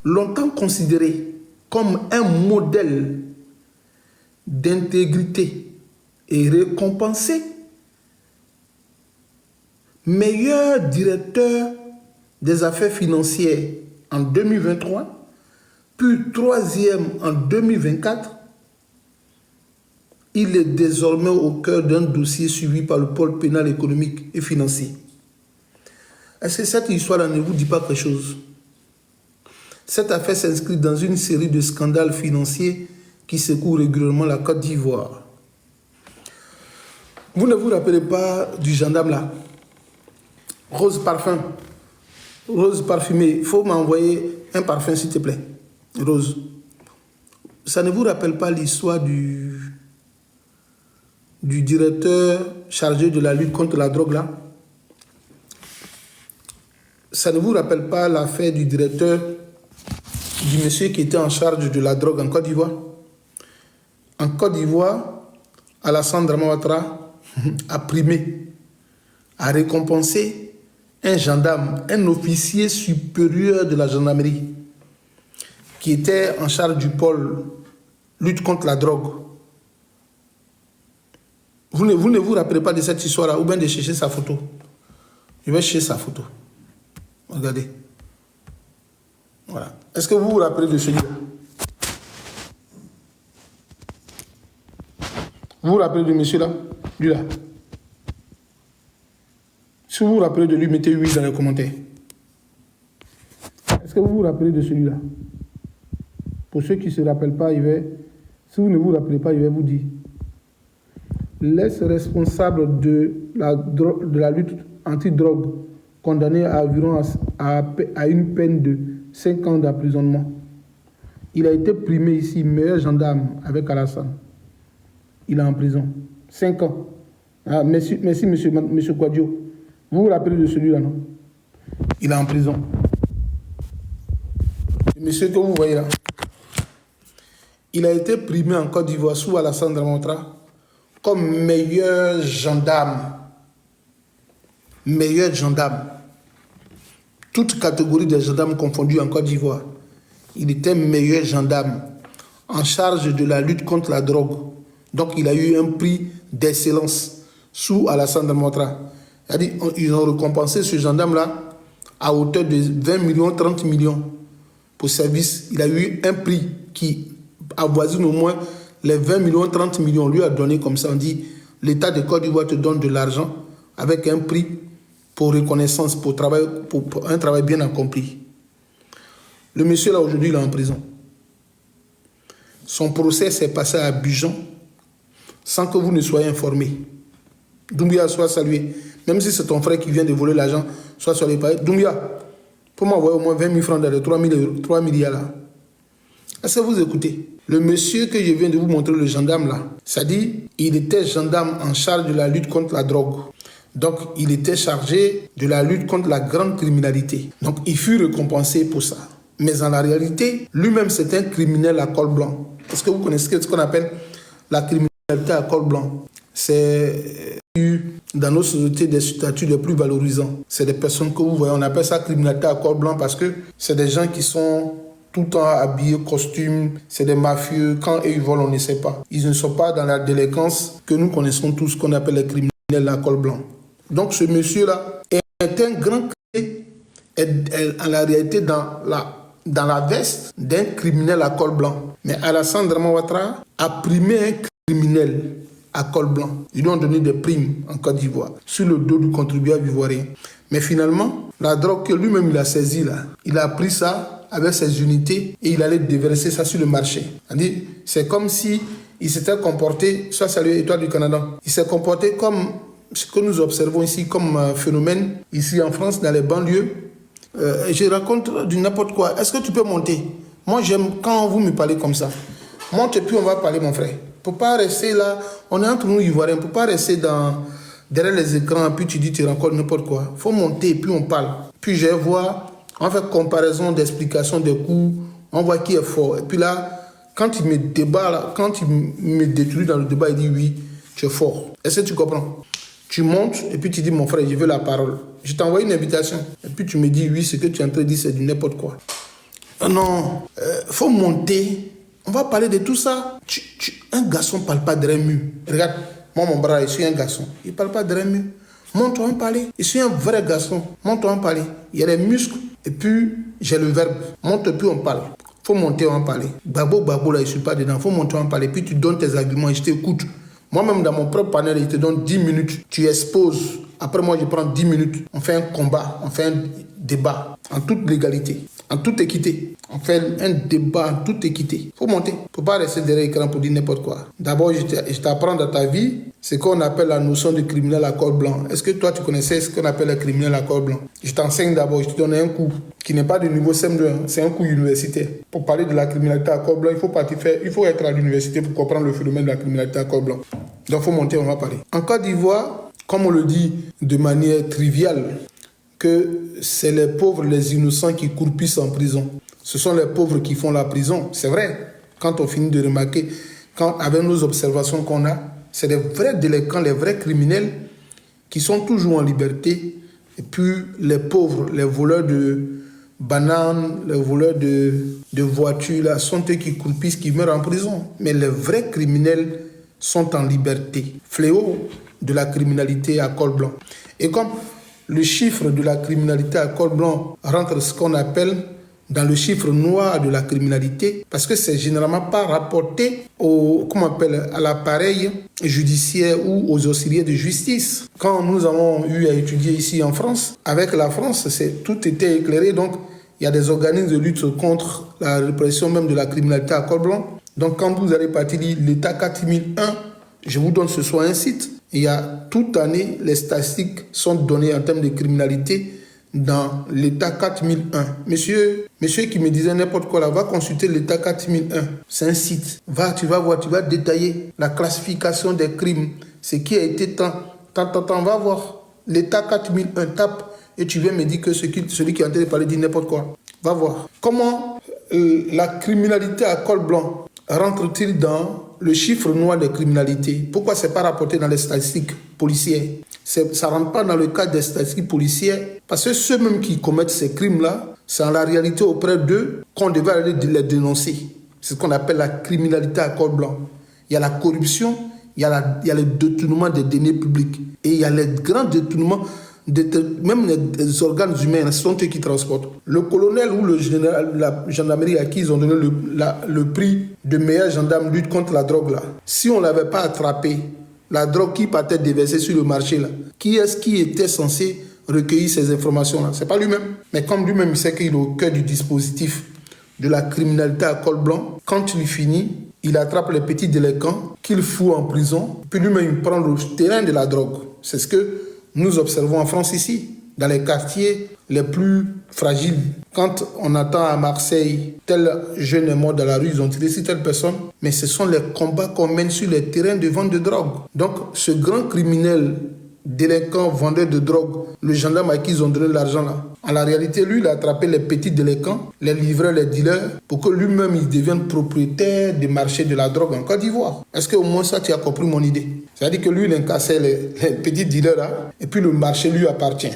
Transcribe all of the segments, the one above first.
longtemps considéré comme un modèle d'intégrité et récompensé meilleur directeur des affaires financières en 2023, puis troisième en 2024, il est désormais au cœur d'un dossier suivi par le pôle pénal économique et financier. Est-ce que cette histoire ne vous dit pas quelque chose? Cette affaire s'inscrit dans une série de scandales financiers qui secouent régulièrement la Côte d'Ivoire. Vous ne vous rappelez pas du gendarme là? Rose parfum. Rose parfumée. Il faut m'envoyer un parfum s'il te plaît. Rose. Ça ne vous rappelle pas l'histoire du directeur chargé de la lutte contre la drogue là? Ça ne vous rappelle pas l'affaire du directeur, du monsieur qui était en charge de la drogue en Côte d'Ivoire? En Côte d'Ivoire, Alassane Dramane Ouattara a primé, a récompensé un gendarme, un officier supérieur de la gendarmerie qui était en charge du pôle lutte contre la drogue. Vous ne vous rappelez pas de cette histoire-là, ou bien de chercher sa photo? Je vais chercher sa photo. Regardez. Voilà. Est-ce que vous vous rappelez de celui-là? Vous vous rappelez de monsieur là? Lui là? Si vous vous rappelez de lui, mettez oui dans les commentaires. Est-ce que vous vous rappelez de celui-là? Pour ceux qui ne se rappellent pas, si vous ne vous rappelez pas, il va vous dire. L'ex-responsable de la lutte anti-drogue, condamné à environ à une peine de 5 ans d'emprisonnement. Il a été primé ici, meilleur gendarme avec Alassane. Il est en prison. 5 ans. Ah, merci, monsieur Kouadio. Vous vous rappelez de celui-là, non? Il est en prison. Le monsieur que vous voyez là, il a été primé en Côte d'Ivoire sous Alassane Dramane Ouattara comme meilleur gendarme. Meilleur gendarme. Toute catégorie de gendarmes confondus en Côte d'Ivoire. Il était meilleur gendarme en charge de la lutte contre la drogue. Donc il a eu un prix d'excellence sous Alassane Dramane Ouattara. C'est-à-dire, ils ont récompensé ce gendarme-là à hauteur de 20 millions, 30 millions pour service. Il a eu un prix qui avoisine au moins les 20 millions, 30 millions. On lui a donné comme ça, on dit, l'État de Côte d'Ivoire te donne de l'argent avec un prix pour reconnaissance, pour un travail bien accompli. Le monsieur là, aujourd'hui, il est en prison. Son procès s'est passé à Abidjan sans que vous ne soyez informés. Doumbia, soit salué. Même si c'est ton frère qui vient de voler l'argent, soit salué. Doumbia, pour m'envoyer au moins 20 000 francs dans les 3 milliards là. Est-ce que vous écoutez? Le monsieur que je viens de vous montrer, le gendarme là, ça dit, il était gendarme en charge de la lutte contre la drogue. Donc, il était chargé de la lutte contre la grande criminalité. Donc, il fut récompensé pour ça. Mais en la réalité, lui-même, c'est un criminel à col blanc. Est-ce que vous connaissez ce qu'on appelle la criminalité à col blanc? C'est dans nos sociétés des statuts les plus valorisants. C'est des personnes que vous voyez, on appelle ça criminalité à col blanc parce que c'est des gens qui sont tout le temps habillés, costumes, c'est des mafieux. Quand ils volent, on ne sait pas. Ils ne sont pas dans la délinquance que nous connaissons tous, qu'on appelle les criminels à col blanc. Donc ce monsieur-là est un grand criminel, est en la réalité dans la veste d'un criminel à col blanc. Mais Alassane Dramane Ouattara a primé un criminel à col blanc. Ils lui ont donné des primes en Côte d'Ivoire sur le dos du contribuable ivoirien. Mais finalement, la drogue que lui-même il a saisie là, il a pris ça avec ses unités et il allait déverser ça sur le marché. C'est comme si il s'était comporté, soit salué Étoile du Canada, il s'est comporté comme ce que nous observons ici comme phénomène, ici en France, dans les banlieues. Je raconte du n'importe quoi. Est-ce que tu peux monter? Moi, j'aime quand vous me parlez comme ça. Monte et puis on va parler, mon frère. Pour pas rester là, on est entre nous Ivoiriens, pour pas rester derrière les écrans, puis tu dis tu racontes n'importe quoi. Faut monter et puis on parle. Puis je vais voir, on fait comparaison d'explication des coups, on voit qui est fort. Et puis là, quand il me débat, là, quand il me détruit dans le débat, il dit oui, tu es fort. Est-ce que tu comprends? Tu montes et puis tu dis mon frère, je veux la parole. Je t'envoie une invitation. Et puis tu me dis oui, ce que tu es en train de dire, c'est du n'importe quoi. Non, faut monter. On va parler de tout ça. Un garçon ne parle pas de rému. Regarde, moi, mon bras, je suis un garçon. Il ne parle pas de rému. Montre-toi un parler. Je suis un vrai garçon. Montre-toi un parler. Il y a les muscles et puis j'ai le verbe. Montre puis on parle. Faut monter, on va parler. Babo, là, je ne suis pas dedans. Faut monter, on va parler. Puis tu donnes tes arguments et je t'écoute. Moi-même, dans mon propre panel, je te donne 10 minutes. Tu exposes. Après, moi, je prends 10 minutes. On fait un combat. On fait un débat en toute légalité, en toute équité. On fait un débat en toute équité. Faut monter. Faut pas rester derrière l'écran pour dire n'importe quoi. D'abord, je t'apprends dans ta vie ce qu'on appelle la notion de criminel à col blanc. Est-ce que toi, tu connaissais ce qu'on appelle le criminel à col blanc? Je t'enseigne d'abord. Je te donne un coup qui n'est pas de niveau CM2. C'est un coup universitaire. Pour parler de la criminalité à col blanc, il faut être à l'université pour comprendre le phénomène de la criminalité à col blanc. Donc, faut monter, on va parler. En Côte d'Ivoire, comme on le dit de manière triviale, que c'est les pauvres, les innocents qui croupissent en prison. Ce sont les pauvres qui font la prison. C'est vrai. Quand on finit de remarquer, avec nos observations qu'on a, c'est les vrais délinquants, les vrais criminels qui sont toujours en liberté. Et puis les pauvres, les voleurs de bananes, les voleurs de voitures, là, sont eux qui croupissent, qui meurent en prison. Mais les vrais criminels sont en liberté. Fléau de la criminalité à col blanc. Et comme le chiffre de la criminalité à col blanc rentre ce qu'on appelle dans le chiffre noir de la criminalité, parce que c'est généralement pas rapporté à l'appareil judiciaire ou aux auxiliaires de justice. Quand nous avons eu à étudier ici en France, avec la France, tout était éclairé, donc il y a des organismes de lutte contre la répression même de la criminalité à col blanc. Donc quand vous allez partir l'État 4001, je vous donne ce soir un site. Il y a toute année, les statistiques sont données en termes de criminalité dans l'État 4001. Monsieur qui me disait n'importe quoi là, va consulter l'État 4001. C'est un site. Tu vas voir, tu vas détailler la classification des crimes, ce qui a été tant, va voir. L'État 4001, tape et tu viens me dire que celui qui est en train de parler dit n'importe quoi. Va voir. Comment la criminalité à col blanc rentre-t-il dans le chiffre noir des criminalités? Pourquoi ce n'est pas rapporté dans les statistiques policières? Ça ne rentre pas dans le cadre des statistiques policières parce que ceux-mêmes qui commettent ces crimes-là, c'est en la réalité auprès d'eux qu'on devait aller les dénoncer. C'est ce qu'on appelle la criminalité à col blanc. Il y a la corruption, il y a le détournement des deniers publics et il y a les grands détournements. Même les organes humains, ce sont eux qui transportent. Le colonel ou le général, la gendarmerie à qui ils ont donné le prix de meilleur gendarme lutte contre la drogue là. Si on ne l'avait pas attrapé, la drogue qui partait déverser sur le marché là, qui est-ce qui était censé recueillir ces informations là? C'est pas lui-même. Mais comme lui-même il sait qu'il est au cœur du dispositif de la criminalité à col blanc, quand il finit, il attrape les petits délinquants qu'il fout en prison, puis lui-même il prend le terrain de la drogue. C'est ce que nous observons en France ici, dans les quartiers les plus fragiles. Quand on attend à Marseille, tel jeune est mort dans la rue, ils ont tiré sur telle personne, mais ce sont les combats qu'on mène sur les terrains de vente de drogue. Donc, ce grand criminel, délinquant, vendeur de drogue, le gendarme à qui ils ont donné l'argent là, en la réalité, lui, il a attrapé les petits délinquants, les livreurs, les dealers, pour que lui-même, il devienne propriétaire des marchés de la drogue en Côte d'Ivoire. Est-ce qu'au moins ça, tu as compris mon idée? C'est-à-dire que lui, il incassait les petits dealers là, et puis le marché lui appartient.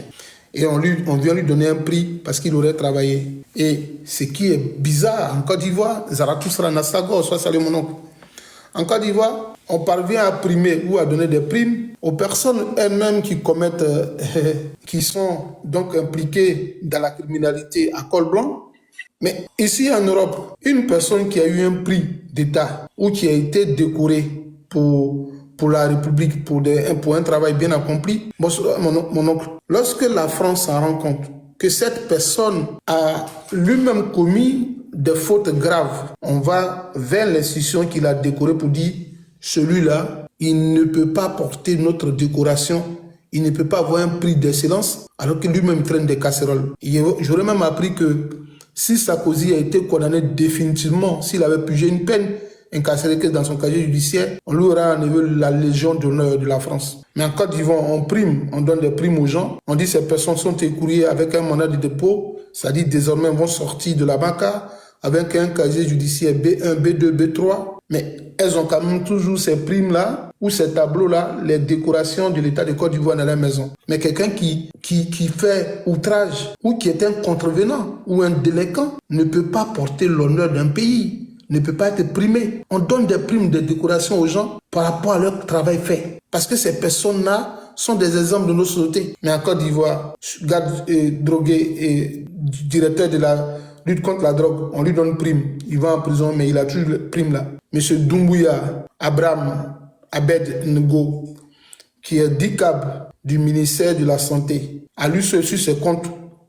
Et on vient lui donner un prix parce qu'il aurait travaillé. Et ce qui est bizarre, en Côte d'Ivoire, Zarathustra Nassagor, soit salut mon oncle. En Côte d'Ivoire, on parvient à primer ou à donner des primes aux personnes elles-mêmes qui commettent, qui sont donc impliquées dans la criminalité à col blanc. Mais ici en Europe, une personne qui a eu un prix d'État ou qui a été décorée pour la République, pour un travail bien accompli, mon oncle, lorsque la France s'en rend compte que cette personne a lui-même commis des fautes graves, on va vers l'institution qui l'a décoré pour dire celui-là, il ne peut pas porter notre décoration, il ne peut pas avoir un prix d'excellence alors que lui-même traîne des casseroles. J'aurais même appris que si Sarkozy a été condamné définitivement, s'il avait purgé une peine incarcérée dans son casier judiciaire, on lui aura enlevé la Légion d'honneur de la France. Mais en Côte d'Ivoire, on prime, on donne des primes aux gens, on dit que ces personnes sont écourées avec un mandat de dépôt, c'est-à-dire désormais vont sortir de la banca avec un casier judiciaire B1, B2, B3, Mais elles ont quand même toujours ces primes-là ou ces tableaux-là, les décorations de l'État de Côte d'Ivoire dans la maison. Mais quelqu'un qui fait outrage ou qui est un contrevenant ou un délinquant ne peut pas porter l'honneur d'un pays, ne peut pas être primé. On donne des primes, des décorations aux gens par rapport à leur travail fait. Parce que ces personnes-là sont des exemples de nos sociétés. Mais en Côte d'Ivoire, garde drogué et directeur de la lutte contre la drogue, on lui donne prime. Il va en prison, mais il a toujours la prime là. Monsieur Doumbouya Abraham Abed Ngo, qui est DICAB du ministère de la Santé, à lui seul sur ses comptes,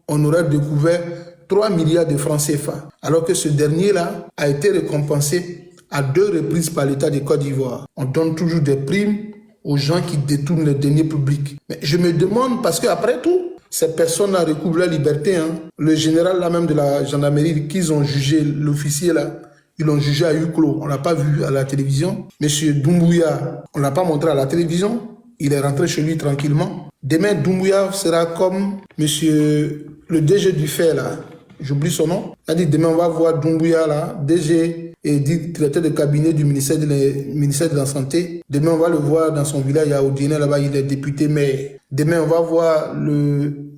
on aurait découvert 3 milliards de francs CFA, alors que ce dernier-là a été récompensé à 2 reprises par l'État de Côte d'Ivoire. On donne toujours des primes aux gens qui détournent les deniers publics. Mais je me demande, parce qu'après tout, ces personnes-là recouvrent la liberté. Hein. Le général là même de la gendarmerie, qu'ils ont jugé, l'officier là, ils l'ont jugé à huis clos. On ne l'a pas vu à la télévision. Monsieur Doumbouya, on ne l'a pas montré à la télévision. Il est rentré chez lui tranquillement. Demain, Doumbouya sera comme monsieur le DG du fait là. J'oublie son nom. Il a dit demain on va voir Doumbouya là, DG et directeur de cabinet du ministère de la Santé. Demain on va le voir dans son village à Odiné là-bas, il est député maire. Demain on va voir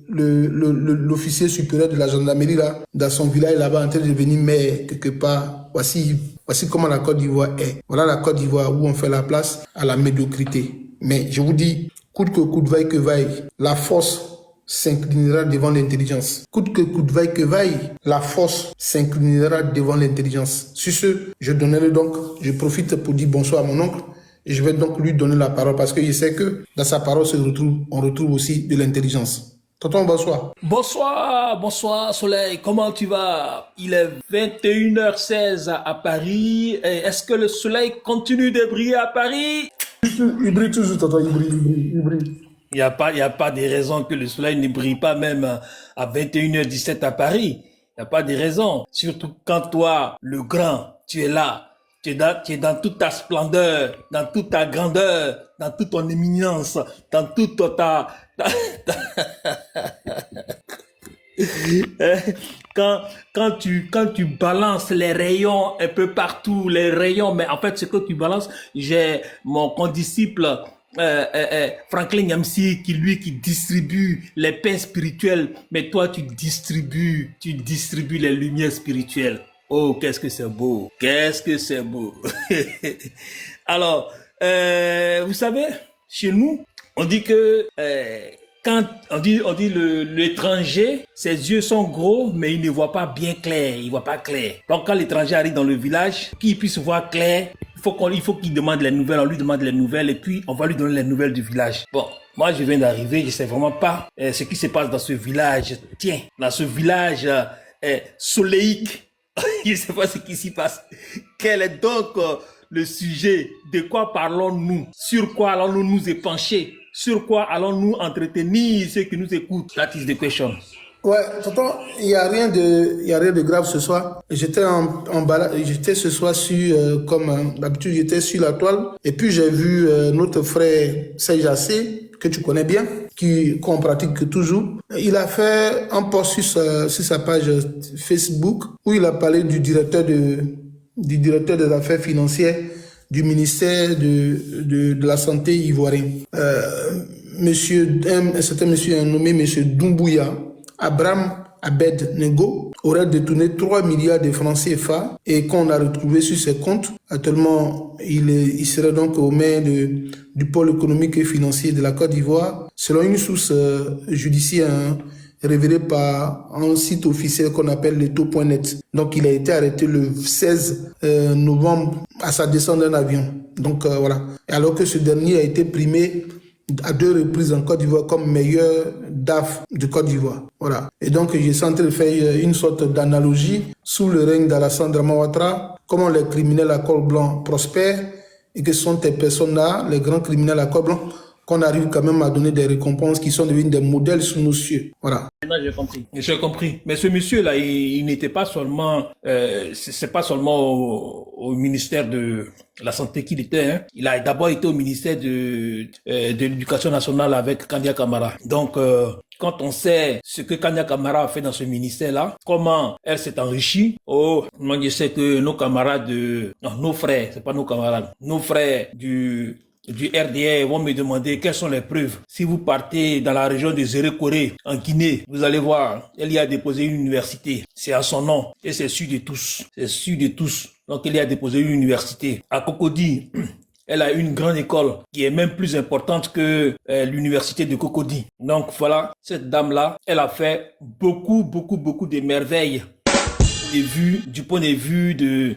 l'officier supérieur de la gendarmerie là, dans son village là-bas en train de devenir maire quelque part. Voici comment la Côte d'Ivoire est. Voilà la Côte d'Ivoire où on fait la place à la médiocrité. Mais je vous dis, coûte que coûte, vaille que vaille, la force s'inclinera devant l'intelligence. Coûte que vaille que vaille, la force s'inclinera devant l'intelligence. Sur ce, je profite pour dire bonsoir à mon oncle et je vais donc lui donner la parole parce que je sais que dans sa parole on retrouve aussi de l'intelligence. Tonton, bonsoir. Bonsoir Soleil, comment tu vas? Il est 21h16 à Paris. Est-ce que le soleil continue de briller à Paris? Il brille toujours, tonton, il brille. Il n'y a pas de raison que le soleil ne brille pas même à 21h17 à Paris. Il n'y a pas de raison. Surtout quand toi, le grand, tu es là. Tu es dans toute ta splendeur, dans toute ta grandeur, dans toute ton éminence, dans toute ta... Quand tu balances les rayons un peu partout, les rayons, mais en fait, ce que tu balances, j'ai mon condisciple Franklin Yamsi qui distribue les pains spirituels, mais toi tu distribues les lumières spirituelles. Oh, qu'est-ce que c'est beau, Alors, vous savez, chez nous, on dit que quand on dit l'étranger, ses yeux sont gros, mais il ne voit pas bien clair, il voit pas clair. Donc quand l'étranger arrive dans le village, qu'il puisse voir clair, il faut qu'il demande les nouvelles, on lui demande les nouvelles et puis on va lui donner les nouvelles du village. Bon, moi je viens d'arriver, je sais vraiment pas ce qui se passe dans ce village. Tiens, dans ce village soleillique, je sais pas ce qui s'y passe. Quel est donc le sujet? De quoi parlons-nous? Sur quoi allons-nous nous épancher? Sur quoi allons-nous entretenir ceux qui nous écoutent? That is the question. Ouais, tonton, il y a rien de grave ce soir. J'étais en balade, j'étais ce soir sur, comme d'habitude, j'étais sur la toile. Et puis j'ai vu notre frère Sejassé, que tu connais bien, qu'on pratique toujours. Il a fait un post sur sa page Facebook où il a parlé du directeur des affaires financières du ministère de la Santé ivoirien. Un certain monsieur nommé monsieur Doumbouya Abraham Abed Ngo aurait détourné 3 milliards de francs CFA et qu'on a retrouvé sur ses comptes. Actuellement, il serait donc aux mains du pôle économique et financier de la Côte d'Ivoire, selon une source judiciaire révélée par un site officiel qu'on appelle leto.net. Donc, il a été arrêté le 16 novembre à sa descente d'un avion. Donc, voilà. Et alors que ce dernier a été primé à 2 reprises en Côte d'Ivoire comme meilleur DAF de Côte d'Ivoire. Voilà. Et donc, je suis en train de faire une sorte d'analogie sous le règne d'Alassane Dramane Ouattara, comment les criminels à col blanc prospèrent et que ce sont ces personnes-là, les grands criminels à col blanc, qu'on arrive quand même à donner des récompenses qui sont devenues des modèles sous nos cieux. Voilà. Maintenant, j'ai compris. J'ai compris. Mais ce monsieur-là, il n'était pas seulement, c'est pas seulement au ministère de la Santé qu'il était, hein. Il a d'abord été au ministère de l'Éducation nationale avec Kandia Camara. Donc, quand on sait ce que Kanya Kamara a fait dans ce ministère-là, comment elle s'est enrichie, oh, moi je sais que nos camarades non, nos frères, c'est pas nos camarades, nos frères du RDR vont me demander quelles sont les preuves. Si vous partez dans la région de Zérékoré, en Guinée, vous allez voir, elle y a déposé une université. C'est à son nom et c'est sûr de tous. C'est sûr de tous. Donc, elle y a déposé une université. À Cocody, elle a une grande école qui est même plus importante que l'université de Cocody. Donc voilà, cette dame-là, elle a fait beaucoup de merveilles du point de vue de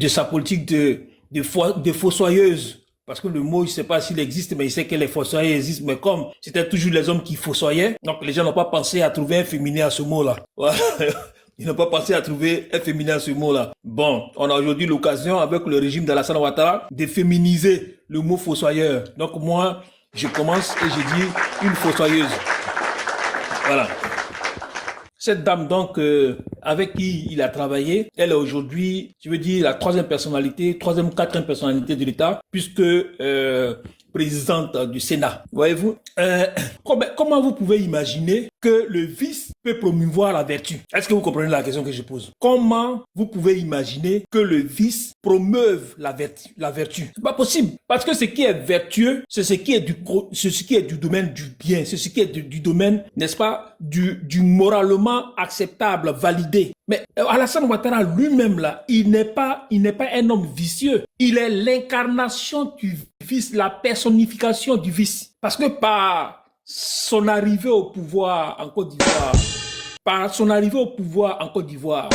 sa politique de fossoyeuse. Parce que le mot, je ne sais pas s'il existe, mais il sait que les fossoyeurs existent. Mais comme c'était toujours les hommes qui fossoyaient, donc les gens n'ont pas pensé à trouver un féminin à ce mot-là. Voilà. Ils n'ont pas pensé à trouver un féminin à ce mot-là. Bon, on a aujourd'hui l'occasion, avec le régime d'Alassane Ouattara, de féminiser le mot fossoyeur. Donc moi, je commence et je dis une fossoyeuse. Voilà. Cette dame, donc, avec qui il a travaillé, elle est aujourd'hui, je veux dire, la troisième, quatrième personnalité de l'État, puisque présidente du Sénat. Voyez-vous, comment vous pouvez imaginer que le vice peut promouvoir la vertu? Est-ce que vous comprenez la question que je pose? Comment vous pouvez imaginer que le vice promeuve la vertu? C'est pas possible. Parce que ce qui est vertueux, c'est ce qui est du domaine du bien, c'est ce qui est du domaine, n'est-ce pas, du moralement acceptable, validé. Mais Alassane Ouattara lui-même là, il n'est pas un homme vicieux. Il est l'incarnation du vice, la personnification du vice. Parce que par son arrivée au pouvoir en Côte d'Ivoire,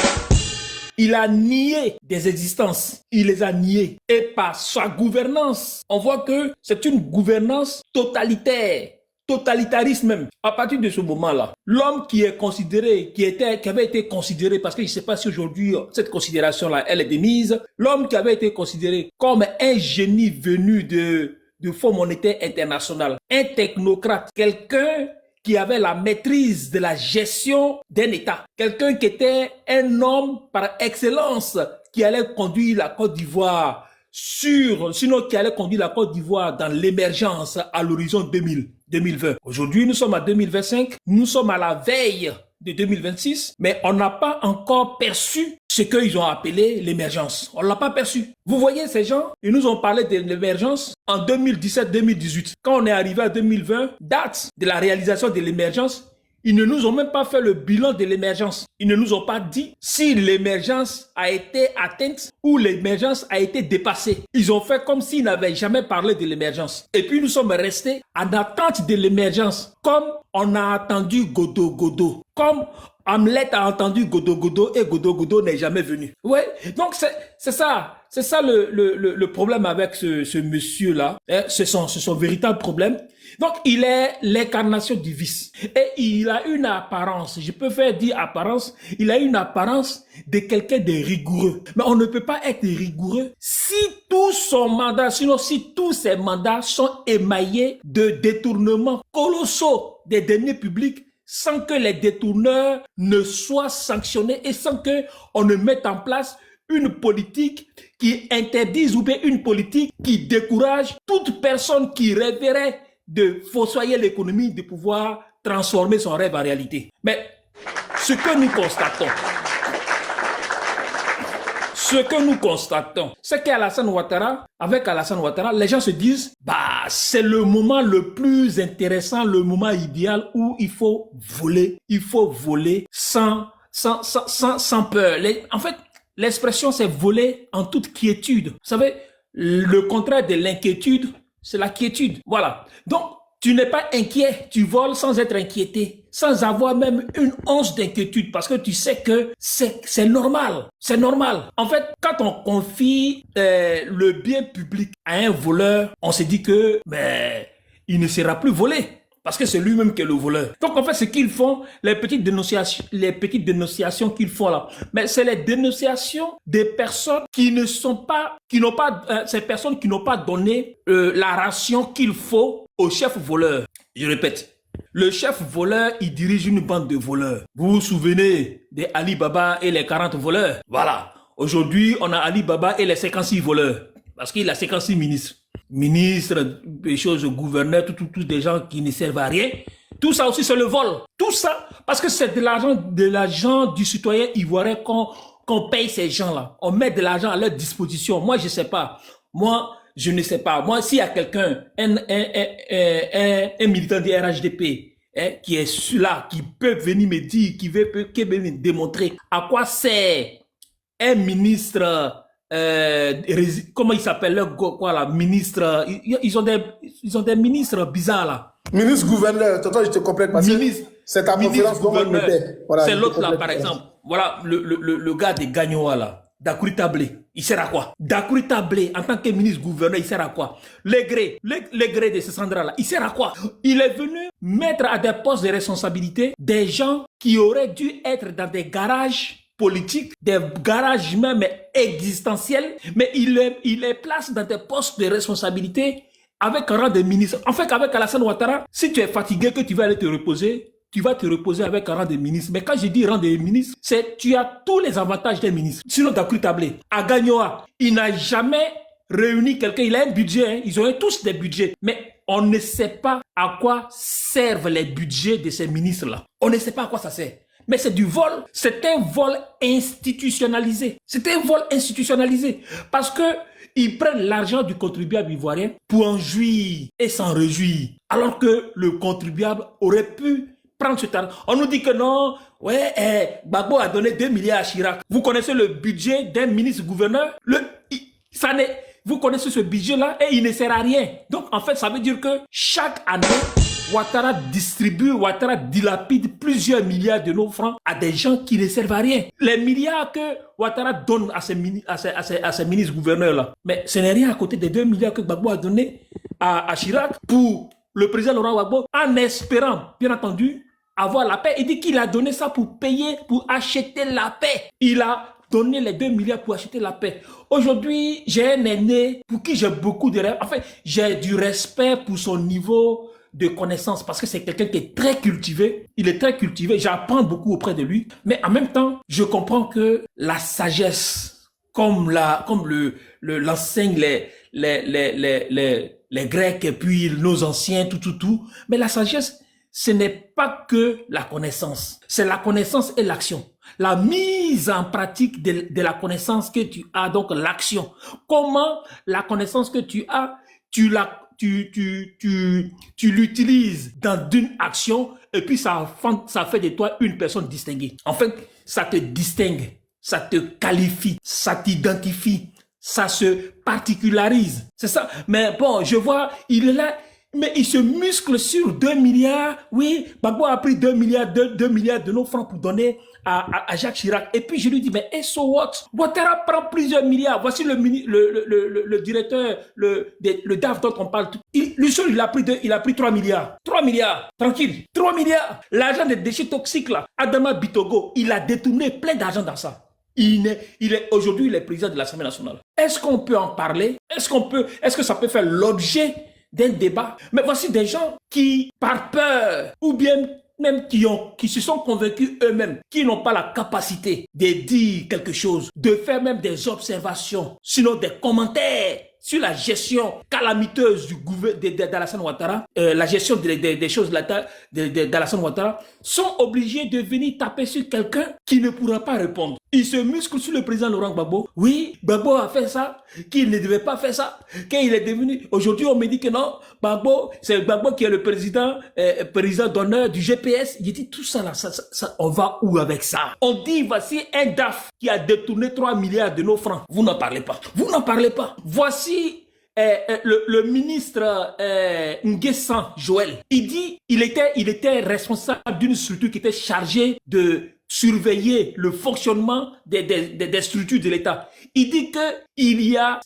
il a nié des existences. Il les a niées. Et par sa gouvernance, on voit que c'est une gouvernance totalitaire. Totalitarisme même. À partir de ce moment-là, l'homme qui avait été considéré, parce que je ne sais pas si aujourd'hui cette considération-là, elle est démise, l'homme qui avait été considéré comme un génie venu de Fonds monétaire international, un technocrate, quelqu'un qui avait la maîtrise de la gestion d'un État, quelqu'un qui était un homme par excellence qui allait conduire la Côte d'Ivoire qui allait conduire la Côte d'Ivoire dans l'émergence à l'horizon 2020. Aujourd'hui, nous sommes à 2025, nous sommes à la veille de 2026, mais on n'a pas encore perçu ce qu'ils ont appelé l'émergence. On ne l'a pas perçu. Vous voyez ces gens, ils nous ont parlé de l'émergence en 2017-2018. Quand on est arrivé à 2020, date de la réalisation de l'émergence, ils ne nous ont même pas fait le bilan de l'émergence. Ils ne nous ont pas dit si l'émergence a été atteinte ou l'émergence a été dépassée. Ils ont fait comme s'ils n'avaient jamais parlé de l'émergence. Et puis nous sommes restés en attente de l'émergence. Comme on a attendu Godot. Comme Hamlet a entendu Godot et Godot n'est jamais venu. Ouais, donc c'est ça. C'est ça le problème avec ce monsieur-là. C'est son véritable problème. Donc, il est l'incarnation du vice. Et il a une apparence, je peux faire dire apparence, il a une apparence de quelqu'un de rigoureux. Mais on ne peut pas être rigoureux si tout son mandat, sinon si tous ses mandats sont émaillés de détournements colossaux des deniers publics, sans que les détourneurs ne soient sanctionnés et sans que on ne mette en place une politique qui interdise ou bien une politique qui décourage toute personne qui rêverait de fossoyer l'économie, de pouvoir transformer son rêve en réalité. Mais ce que nous constatons, c'est qu'Alassane Ouattara, avec Alassane Ouattara, les gens se disent, c'est le moment le plus intéressant, le moment idéal où il faut voler sans peur. En fait, l'expression c'est voler en toute quiétude. Vous savez, le contraire de l'inquiétude, c'est la quiétude. Voilà. Donc, tu n'es pas inquiet. Tu voles sans être inquiété, sans avoir même une once d'inquiétude, parce que tu sais que c'est normal. C'est normal. En fait, quand on confie le bien public à un voleur, on se dit que il ne sera plus volé. Parce que c'est lui-même qui est le voleur. Donc en fait, ce qu'ils font, les petites dénonciations qu'ils font là, mais c'est les dénonciations des personnes qui ces personnes qui n'ont pas donné la ration qu'il faut au chef voleur. Je répète, le chef voleur, il dirige une bande de voleurs. Vous vous souvenez des Ali Baba et les 40 voleurs? Voilà. Aujourd'hui, on a Ali Baba et les 56 voleurs. Parce qu'il a 56 ministres. Ministres, des choses, gouverneurs, tous des gens qui ne servent à rien. Tout ça aussi, c'est le vol. Tout ça, parce que c'est de l'argent du citoyen ivoirien qu'on paye ces gens-là. On met de l'argent à leur disposition. Moi, je sais pas. Moi, je ne sais pas. Moi, s'il y a quelqu'un, un militant du RHDP, qui est là, qui peut venir me dire, qui veut me démontrer à quoi sert un ministre, comment il s'appelle, quoi là, ministre, ils ont des ministres bizarres là. Ministre gouverneur, tonton, je te complète parce que c'est ta conférence dont on me paie. Voilà, c'est l'autre là, par exemple. Voilà, le gars de Gagnoa là. Dakouri Tablé, il sert à quoi? Dakouri Tablé, en tant que ministre gouverneur, il sert à quoi? Le gré de ce Sandra-là, il sert à quoi? Il est venu mettre à des postes de responsabilité des gens qui auraient dû être dans des garages politiques, des garages même existentiels, mais il les place dans des postes de responsabilité avec un rang de ministre. En fait, avec Alassane Ouattara, si tu es fatigué, que tu vas aller te reposer, tu vas te reposer avec un rang de ministre. Mais quand je dis rang de ministre, c'est tu as tous les avantages d'un ministre. Sinon, Dakouri Tablé, à Gagnoa, il n'a jamais réuni quelqu'un. Il a un budget, hein. Ils ont tous des budgets. Mais on ne sait pas à quoi servent les budgets de ces ministres-là. On ne sait pas à quoi ça sert. Mais c'est du vol. C'est un vol institutionnalisé. C'est un vol institutionnalisé. Parce que ils prennent l'argent du contribuable ivoirien pour en jouir et s'en réjouir. Alors que le contribuable aurait pu prendre ce temps. On nous dit que non, ouais, Gbagbo a donné 2 milliards à Chirac. Vous connaissez le budget d'un ministre-gouverneur? Vous connaissez ce budget-là et il ne sert à rien. Donc, en fait, ça veut dire que chaque année, Ouattara dilapide plusieurs milliards de nos francs à des gens qui ne servent à rien. Les milliards que Ouattara donne à ces ministres-gouverneurs-là, mais ce n'est rien à côté des 2 milliards que Gbagbo a donné à Chirac pour le président Laurent Gbagbo, en espérant, bien entendu, avoir la paix. Il dit qu'il a donné ça pour payer, pour acheter la paix. Il a donné les 2 milliards pour acheter la paix. Aujourd'hui, j'ai un aîné pour qui j'ai beaucoup de... Enfin, j'ai du respect pour son niveau de connaissance parce que c'est quelqu'un qui est très cultivé. Il est très cultivé. J'apprends beaucoup auprès de lui. Mais en même temps, je comprends que la sagesse, comme l'enseignent les Grecs et puis nos anciens, tout. Mais la sagesse, ce n'est pas que la connaissance. C'est la connaissance et l'action. La mise en pratique de la connaissance que tu as, donc l'action. Comment la connaissance que tu as, tu l'utilises dans une action et puis ça fait de toi une personne distinguée. En fait, ça te distingue, ça te qualifie, ça t'identifie, ça se particularise. C'est ça. Mais bon, je vois, il est là, mais il se muscle sur 2 milliards. Oui, Gbagbo a pris 2 milliards de nos francs pour donner à Jacques Chirac. Et puis je lui dis, mais so what? Ouattara prend plusieurs milliards. Voici le directeur, le DAF dont on parle. Lui seul, il a pris 3 milliards. 3 milliards. Tranquille. 3 milliards. L'argent des déchets toxiques là. Adama Bitogo, il a détourné plein d'argent dans ça. Aujourd'hui, il est président de l'Assemblée nationale. Est-ce qu'on peut en parler? Est-ce que ça peut faire l'objet d'un débat? Mais voici des gens qui, par peur, ou bien même qui se sont convaincus eux-mêmes, qui n'ont pas la capacité de dire quelque chose, de faire même des observations, sinon des commentaires sur la gestion calamiteuse du gouvernement d'Alassane Ouattara, la gestion des choses d'Alassane Ouattara, sont obligés de venir taper sur quelqu'un qui ne pourra pas répondre. Ils se musclent sur le président Laurent Gbagbo. Oui, Gbagbo a fait ça, qu'il ne devait pas faire ça, qu'il est devenu... Aujourd'hui, on me dit que non, Gbagbo, c'est Gbagbo qui est le président d'honneur du GPS. Il dit tout ça là, on va où avec ça? On dit, voici un DAF qui a détourné 3 milliards de nos francs. Vous n'en parlez pas. Vous n'en parlez pas. Voici le ministre Nguessan Joël. Il dit, il était responsable d'une structure qui était chargée de surveiller le fonctionnement des structures de l'État. Il dit que il y a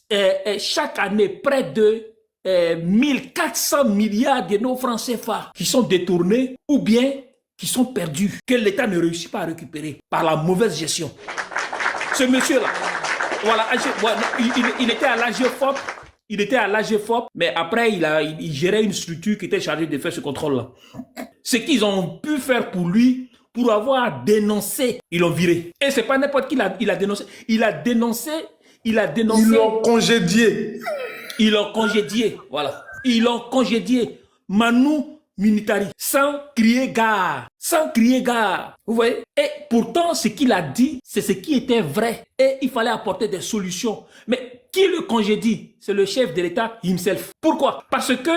chaque année près de 1400 milliards de nos francs CFA qui sont détournés ou bien qui sont perdus, que l'État ne réussit pas à récupérer par la mauvaise gestion. Ce monsieur-là, voilà, il était à l'AGFOP, mais après, il gérait une structure qui était chargée de faire ce contrôle-là. Ce qu'ils ont pu faire pour lui, pour avoir dénoncé, ils l'ont viré. Et c'est pas n'importe qui il a dénoncé. Il a dénoncé. Ils l'ont congédié. Ils l'ont congédié, voilà. Ils l'ont congédié. Manu Militari, sans crier gare, sans crier gare. Vous voyez? Et pourtant, ce qu'il a dit, c'est ce qui était vrai. Et il fallait apporter des solutions. Mais qui le congédie? C'est le chef de l'État himself. Pourquoi? Parce que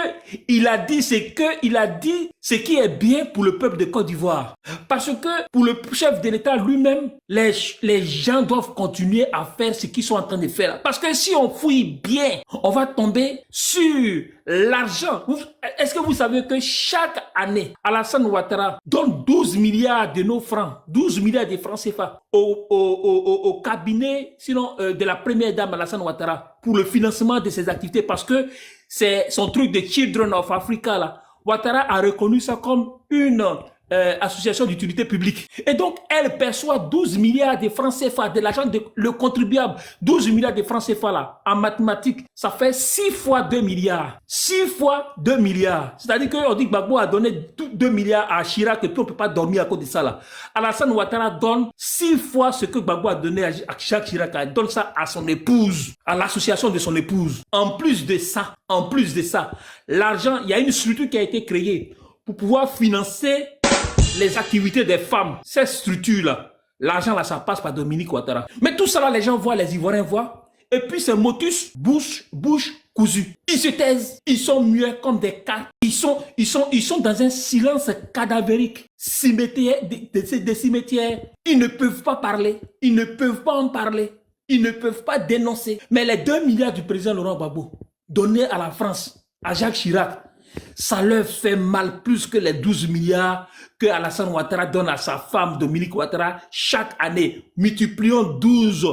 il a dit ce qui est bien pour le peuple de Côte d'Ivoire. Parce que pour le chef de l'État lui-même, les gens doivent continuer à faire ce qu'ils sont en train de faire. Parce que si on fouille bien, on va tomber sur l'argent. Est-ce que vous savez que chaque année, Alassane Ouattara donne 12 milliards de nos francs, 12 milliards de francs CFA au cabinet, sinon de la première dame Alassane Ouattara, pour le financement de ses activités, parce que c'est son truc de Children of Africa là. Ouattara a reconnu ça comme une association d'utilité publique. Et donc, elle perçoit 12 milliards de francs CFA de l'argent de le contribuable. 12 milliards de francs CFA là, en mathématiques, ça fait 6 fois 2 milliards. 6 fois 2 milliards. C'est-à-dire qu'on dit que Gbagbo a donné 2 milliards à Chirac et puis on ne peut pas dormir à cause de ça là. Alassane Ouattara donne 6 fois ce que Gbagbo a donné à Jacques Chirac. Elle donne ça à son épouse, à l'association de son épouse. En plus de ça, l'argent, il y a une structure qui a été créée pour pouvoir financer les activités des femmes. Cette structure-là, l'argent là, ça passe par Dominique Ouattara. Mais tout ça là, les gens voient, les Ivoiriens voient. Et puis c'est motus, bouche cousue. Ils se taisent, ils sont muets comme des cartes. Ils sont dans un silence cadavérique. Des cimetières. Ils ne peuvent pas parler. Ils ne peuvent pas en parler. Ils ne peuvent pas dénoncer. Mais les 2 milliards du président Laurent Gbagbo, donnés à la France, à Jacques Chirac, ça leur fait mal plus que les 12 milliards que Alassane Ouattara donne à sa femme Dominique Ouattara chaque année. Multiplions 12.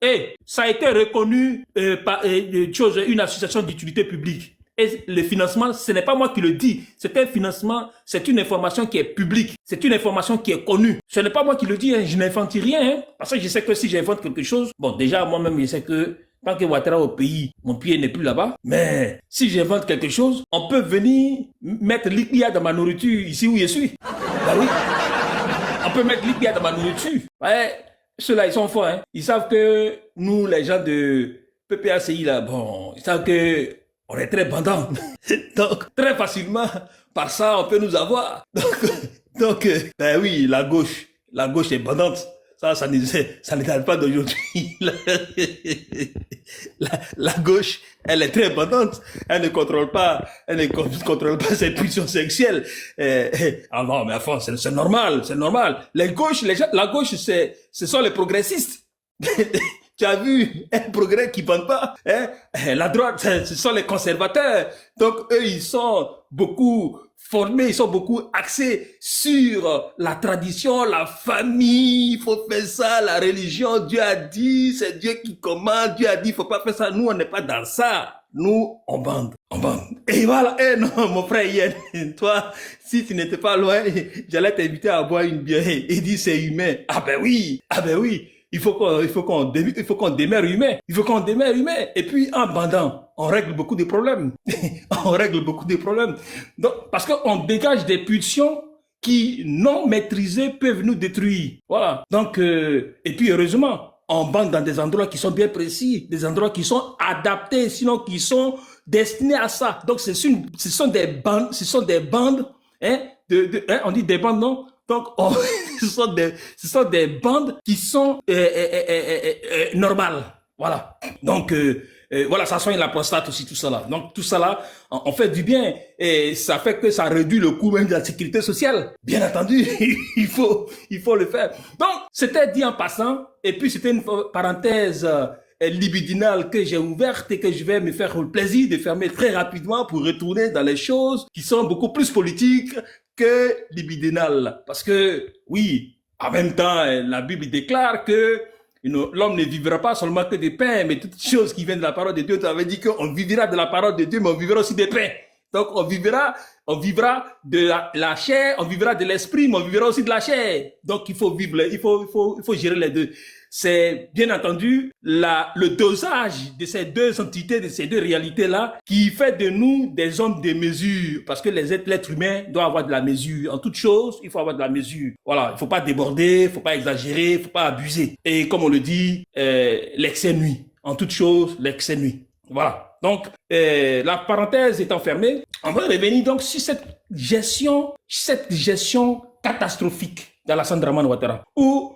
Et ça a été reconnu par une association d'utilité publique. Et le financement, ce n'est pas moi qui le dis. C'est un financement, c'est une information qui est publique. C'est une information qui est connue. Ce n'est pas moi qui le dis, hein. Je n'invente rien. Hein. Parce que je sais que si j'invente quelque chose, bon, déjà, moi-même, je sais que tant que Ouattara au pays, mon pied n'est plus là-bas. Mais si j'invente quelque chose, on peut venir mettre l'IPIA dans ma nourriture ici où je suis. Bah oui. On peut mettre l'IPIA dans ma nourriture. Ouais. Ceux-là, ils sont forts. Hein. Ils savent que nous, les gens de PPACI, là, bon, ils savent que on est très bandants. Donc, très facilement, par ça, on peut nous avoir. Donc ben oui, la gauche est bandante. Ça ne date pas d'aujourd'hui. La gauche, elle est très bandante. Elle ne contrôle pas ses pulsions sexuelles. Ah non, mais enfin, c'est normal. La gauche, ce sont les progressistes. Tu as vu un progrès qui ne bande pas. Hein? La droite, ce sont les conservateurs. Donc, eux, ils sont beaucoup formés, ils sont beaucoup axés sur la tradition, la famille. Il faut faire ça, la religion. Dieu a dit, c'est Dieu qui commande. Dieu a dit, il faut pas faire ça. Nous, on n'est pas dans ça. Nous, on bande. Et voilà. Non, mon frère Yen, toi, si tu n'étais pas loin, j'allais t'inviter à boire une bière. Et dire, c'est humain. Ah ben oui. Il faut qu'on demeure humain. Et puis, en bandant, on règle beaucoup de problèmes. Donc, parce qu'on dégage des pulsions qui, non maîtrisées, peuvent nous détruire. Voilà. Donc, et puis, heureusement, on bande dans des endroits qui sont bien précis, des endroits qui sont adaptés, sinon qui sont destinés à ça. Donc, ce sont des bandes, hein, on dit des bandes, non? Donc, ce sont des bandes qui sont normales. Voilà. Donc, voilà, ça soigne la prostate aussi, tout ça là. Donc, tout ça là, on fait du bien. Et ça fait que ça réduit le coût même de la sécurité sociale. Bien entendu, il faut le faire. Donc, c'était dit en passant. Et puis, c'était une parenthèse libidinale que j'ai ouverte et que je vais me faire le plaisir de fermer très rapidement pour retourner dans les choses qui sont beaucoup plus politiques que libidinales. Parce que, oui, en même temps, la Bible déclare que L'homme ne vivra pas seulement que de pain, mais toutes choses qui viennent de la parole de Dieu. Tu avais dit qu'on vivra de la parole de Dieu, mais on vivra aussi de pain. Donc, on vivra de la chair, on vivra de l'esprit, mais on vivra aussi de la chair. Donc, il faut vivre, il faut gérer les deux. C'est bien entendu le dosage de ces deux entités, de ces deux réalités-là, qui fait de nous des hommes de mesure. Parce que l'être humain doit avoir de la mesure. En toute chose, il faut avoir de la mesure. Voilà, il faut pas déborder, il faut pas exagérer, il faut pas abuser. Et comme on le dit, l'excès nuit. En toute chose, l'excès nuit. Voilà. Donc, la parenthèse étant fermée, on va revenir donc sur cette gestion catastrophique d'Alassane Dramane Ouattara, où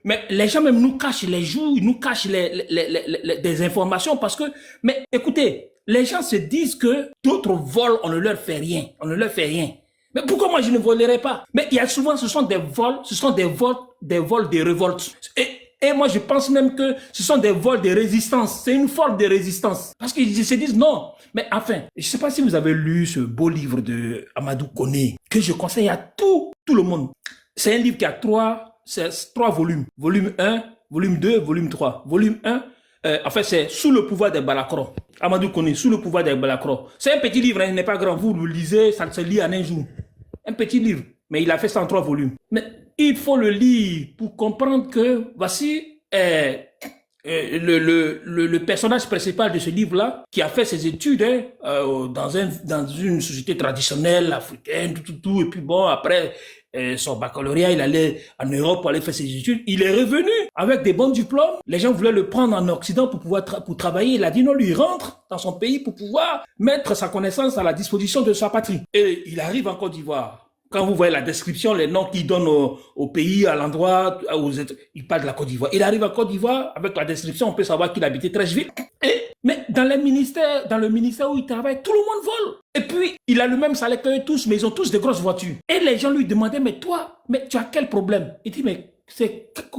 mais les gens même nous cachent les jours, ils nous cachent des informations parce que, mais écoutez, les gens se disent que d'autres volent, on ne leur fait rien, Mais pourquoi moi je ne volerai pas? Mais il y a souvent, ce sont des vols de révolte. Et moi, je pense même que ce sont des vols de résistance. C'est une forme de résistance. Parce qu'ils se disent non. Mais enfin, je ne sais pas si vous avez lu ce beau livre de Amadou Koné, que je conseille à tout le monde. C'est un livre qui a trois volumes. Volume 1, volume 2, volume 3. Volume 1, en fait, c'est Sous le pouvoir des Balakros. Amadou Koné, Sous le pouvoir des Balakros. C'est un petit livre, hein, il n'est pas grand. Vous le lisez, ça se lit en un jour. Un petit livre. Mais il a fait ça en 3 volumes. Mais il faut le lire pour comprendre que voici le personnage principal de ce livre-là, qui a fait ses études dans une société traditionnelle africaine, tout, et puis bon, après son baccalauréat, il allait en Europe pour aller faire ses études. Il est revenu avec des bons diplômes. Les gens voulaient le prendre en Occident pour pouvoir pour travailler. Il a dit non, lui, il rentre dans son pays pour pouvoir mettre sa connaissance à la disposition de sa patrie. Et il arrive en Côte d'Ivoire. Quand vous voyez la description, les noms qu'il donne au pays, à l'endroit, il parle de la Côte d'Ivoire. Il arrive en Côte d'Ivoire, avec la description, on peut savoir qu'il habitait Treichville. Mais dans le ministère où il travaille, tout le monde vole. Et puis, il a le même salaire qu'eux tous, mais ils ont tous des grosses voitures. Et les gens lui demandaient, mais toi, mais tu as quel problème? Il dit, mais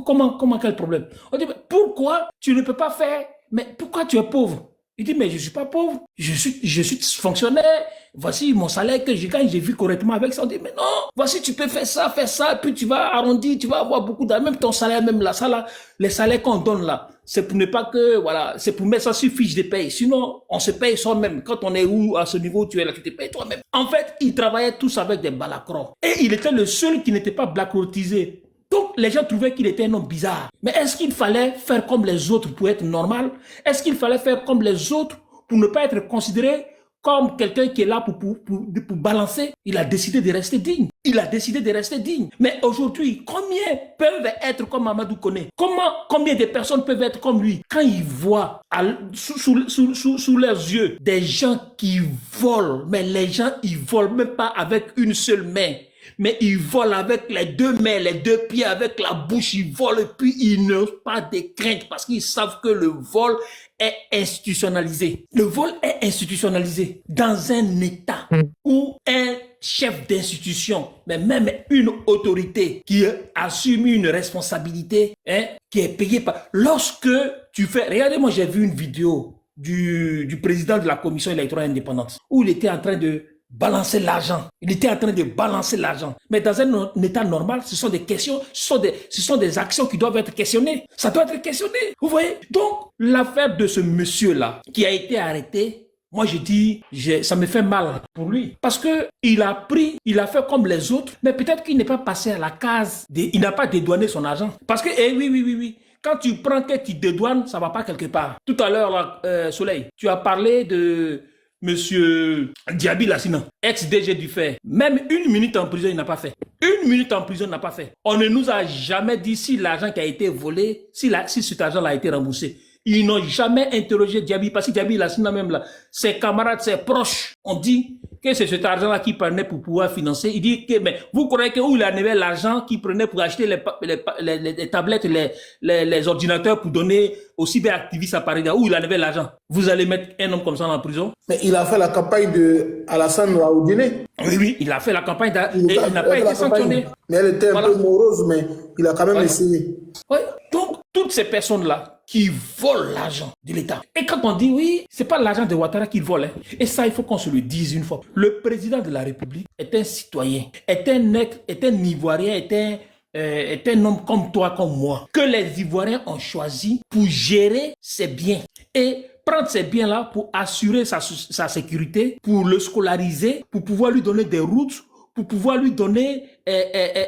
comment quel problème? On dit, mais pourquoi tu ne peux pas faire? Mais pourquoi tu es pauvre? Il dit, mais je suis pas pauvre, je suis fonctionnaire, voici mon salaire que je gagne, j'ai vu correctement avec ça. On dit, mais non, voici, tu peux faire ça, puis tu vas arrondir, tu vas avoir beaucoup d'argent, même ton salaire, même là, ça là, les salaires qu'on donne là, c'est pour ne pas que, voilà, c'est pour mettre ça sur fiche de paye. Sinon, on se paye soi-même. Quand on est où, à ce niveau, tu es là, tu te payes toi-même. En fait, ils travaillaient tous avec des balacros. Et il était le seul qui n'était pas blackrotisé. Donc, les gens trouvaient qu'il était un homme bizarre. Mais est-ce qu'il fallait faire comme les autres pour être normal? Est-ce qu'il fallait faire comme les autres pour ne pas être considéré comme quelqu'un qui est là pour balancer? Il a décidé de rester digne. Mais aujourd'hui, combien peuvent être comme Amadou Koné? Combien de personnes peuvent être comme lui? Quand ils voient sous leurs yeux des gens qui volent, mais les gens, ils volent même pas avec une seule main. Mais ils volent avec les 2 mains, les 2 pieds, avec la bouche, ils volent et puis ils n'ont pas de crainte parce qu'ils savent que le vol est institutionnalisé. Le vol est institutionnalisé dans un État où un chef d'institution, mais même une autorité qui assume une responsabilité, qui est payée par... Lorsque tu fais... Regardez, moi j'ai vu une vidéo du président de la commission électorale indépendante où il était en train de balancer l'argent. Il était en train de balancer l'argent. Mais dans un état normal, ce sont des questions, ce sont des actions qui doivent être questionnées. Ça doit être questionné. Vous voyez? Donc, l'affaire de ce monsieur-là, qui a été arrêté, moi je dis, ça me fait mal pour lui. Parce que il a fait comme les autres, mais peut-être qu'il n'est pas passé à la case, il n'a pas dédouané son argent. Parce que, oui. Quand tu prends que tu dédouanes, ça va pas quelque part. Tout à l'heure, Soleil, tu as parlé de Monsieur Diaby Lassina, ex-DG du FAIR, même 1 minute en prison, il n'a pas fait. 1 minute en prison, il n'a pas fait. On ne nous a jamais dit si l'argent qui a été volé, si cet argent a été remboursé. Ils n'ont jamais interrogé Diaby, parce que Diaby Lassina même là, ses camarades, ses proches ont dit que c'est cet argent-là qu'il prenait pour pouvoir financer. Il dit que, mais vous croyez que où il avait l'argent qu'il prenait pour acheter les tablettes, les ordinateurs pour donner aux cyberactivistes à Paris, où il avait l'argent? Vous allez mettre un homme comme ça en prison? Mais il a fait la campagne de Alassane Ouattara. Oui, il a fait la campagne et il n'a pas été sanctionné. Mais elle était un peu morose, mais il a quand même essayé. Oui, donc toutes ces personnes-là qui volent l'argent de l'État. Et quand on dit oui, c'est pas l'argent de Ouattara qu'il vole. Et ça, il faut qu'on se le dise une fois. Le président de la République est un citoyen, est un Ivoirien, est un est un homme comme toi, comme moi, que les Ivoiriens ont choisi pour gérer ses biens et prendre ces biens-là pour assurer sa sécurité, pour le scolariser, pour pouvoir lui donner des routes, pour pouvoir lui donner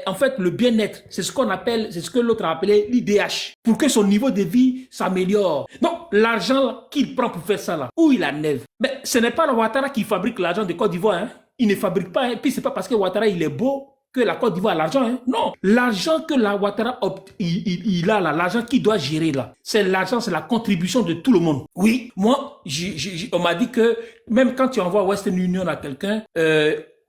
en fait le bien-être. C'est ce qu'on appelle, c'est ce que l'autre a appelé l'IDH, pour que son niveau de vie s'améliore. Donc l'argent qu'il prend pour faire ça là, où il enlève. Mais ce n'est pas le Ouattara qui fabrique l'argent de Côte d'Ivoire, hein. Il ne fabrique pas, et puis c'est pas parce que Ouattara il est beau que la Côte d'Ivoire a l'argent, hein. Non, l'argent que la Ouattara il a là, l'argent qu'il doit gérer là, c'est l'argent, c'est la contribution de tout le monde. Oui, moi, on m'a dit que même quand tu envoies Western Union à quelqu'un,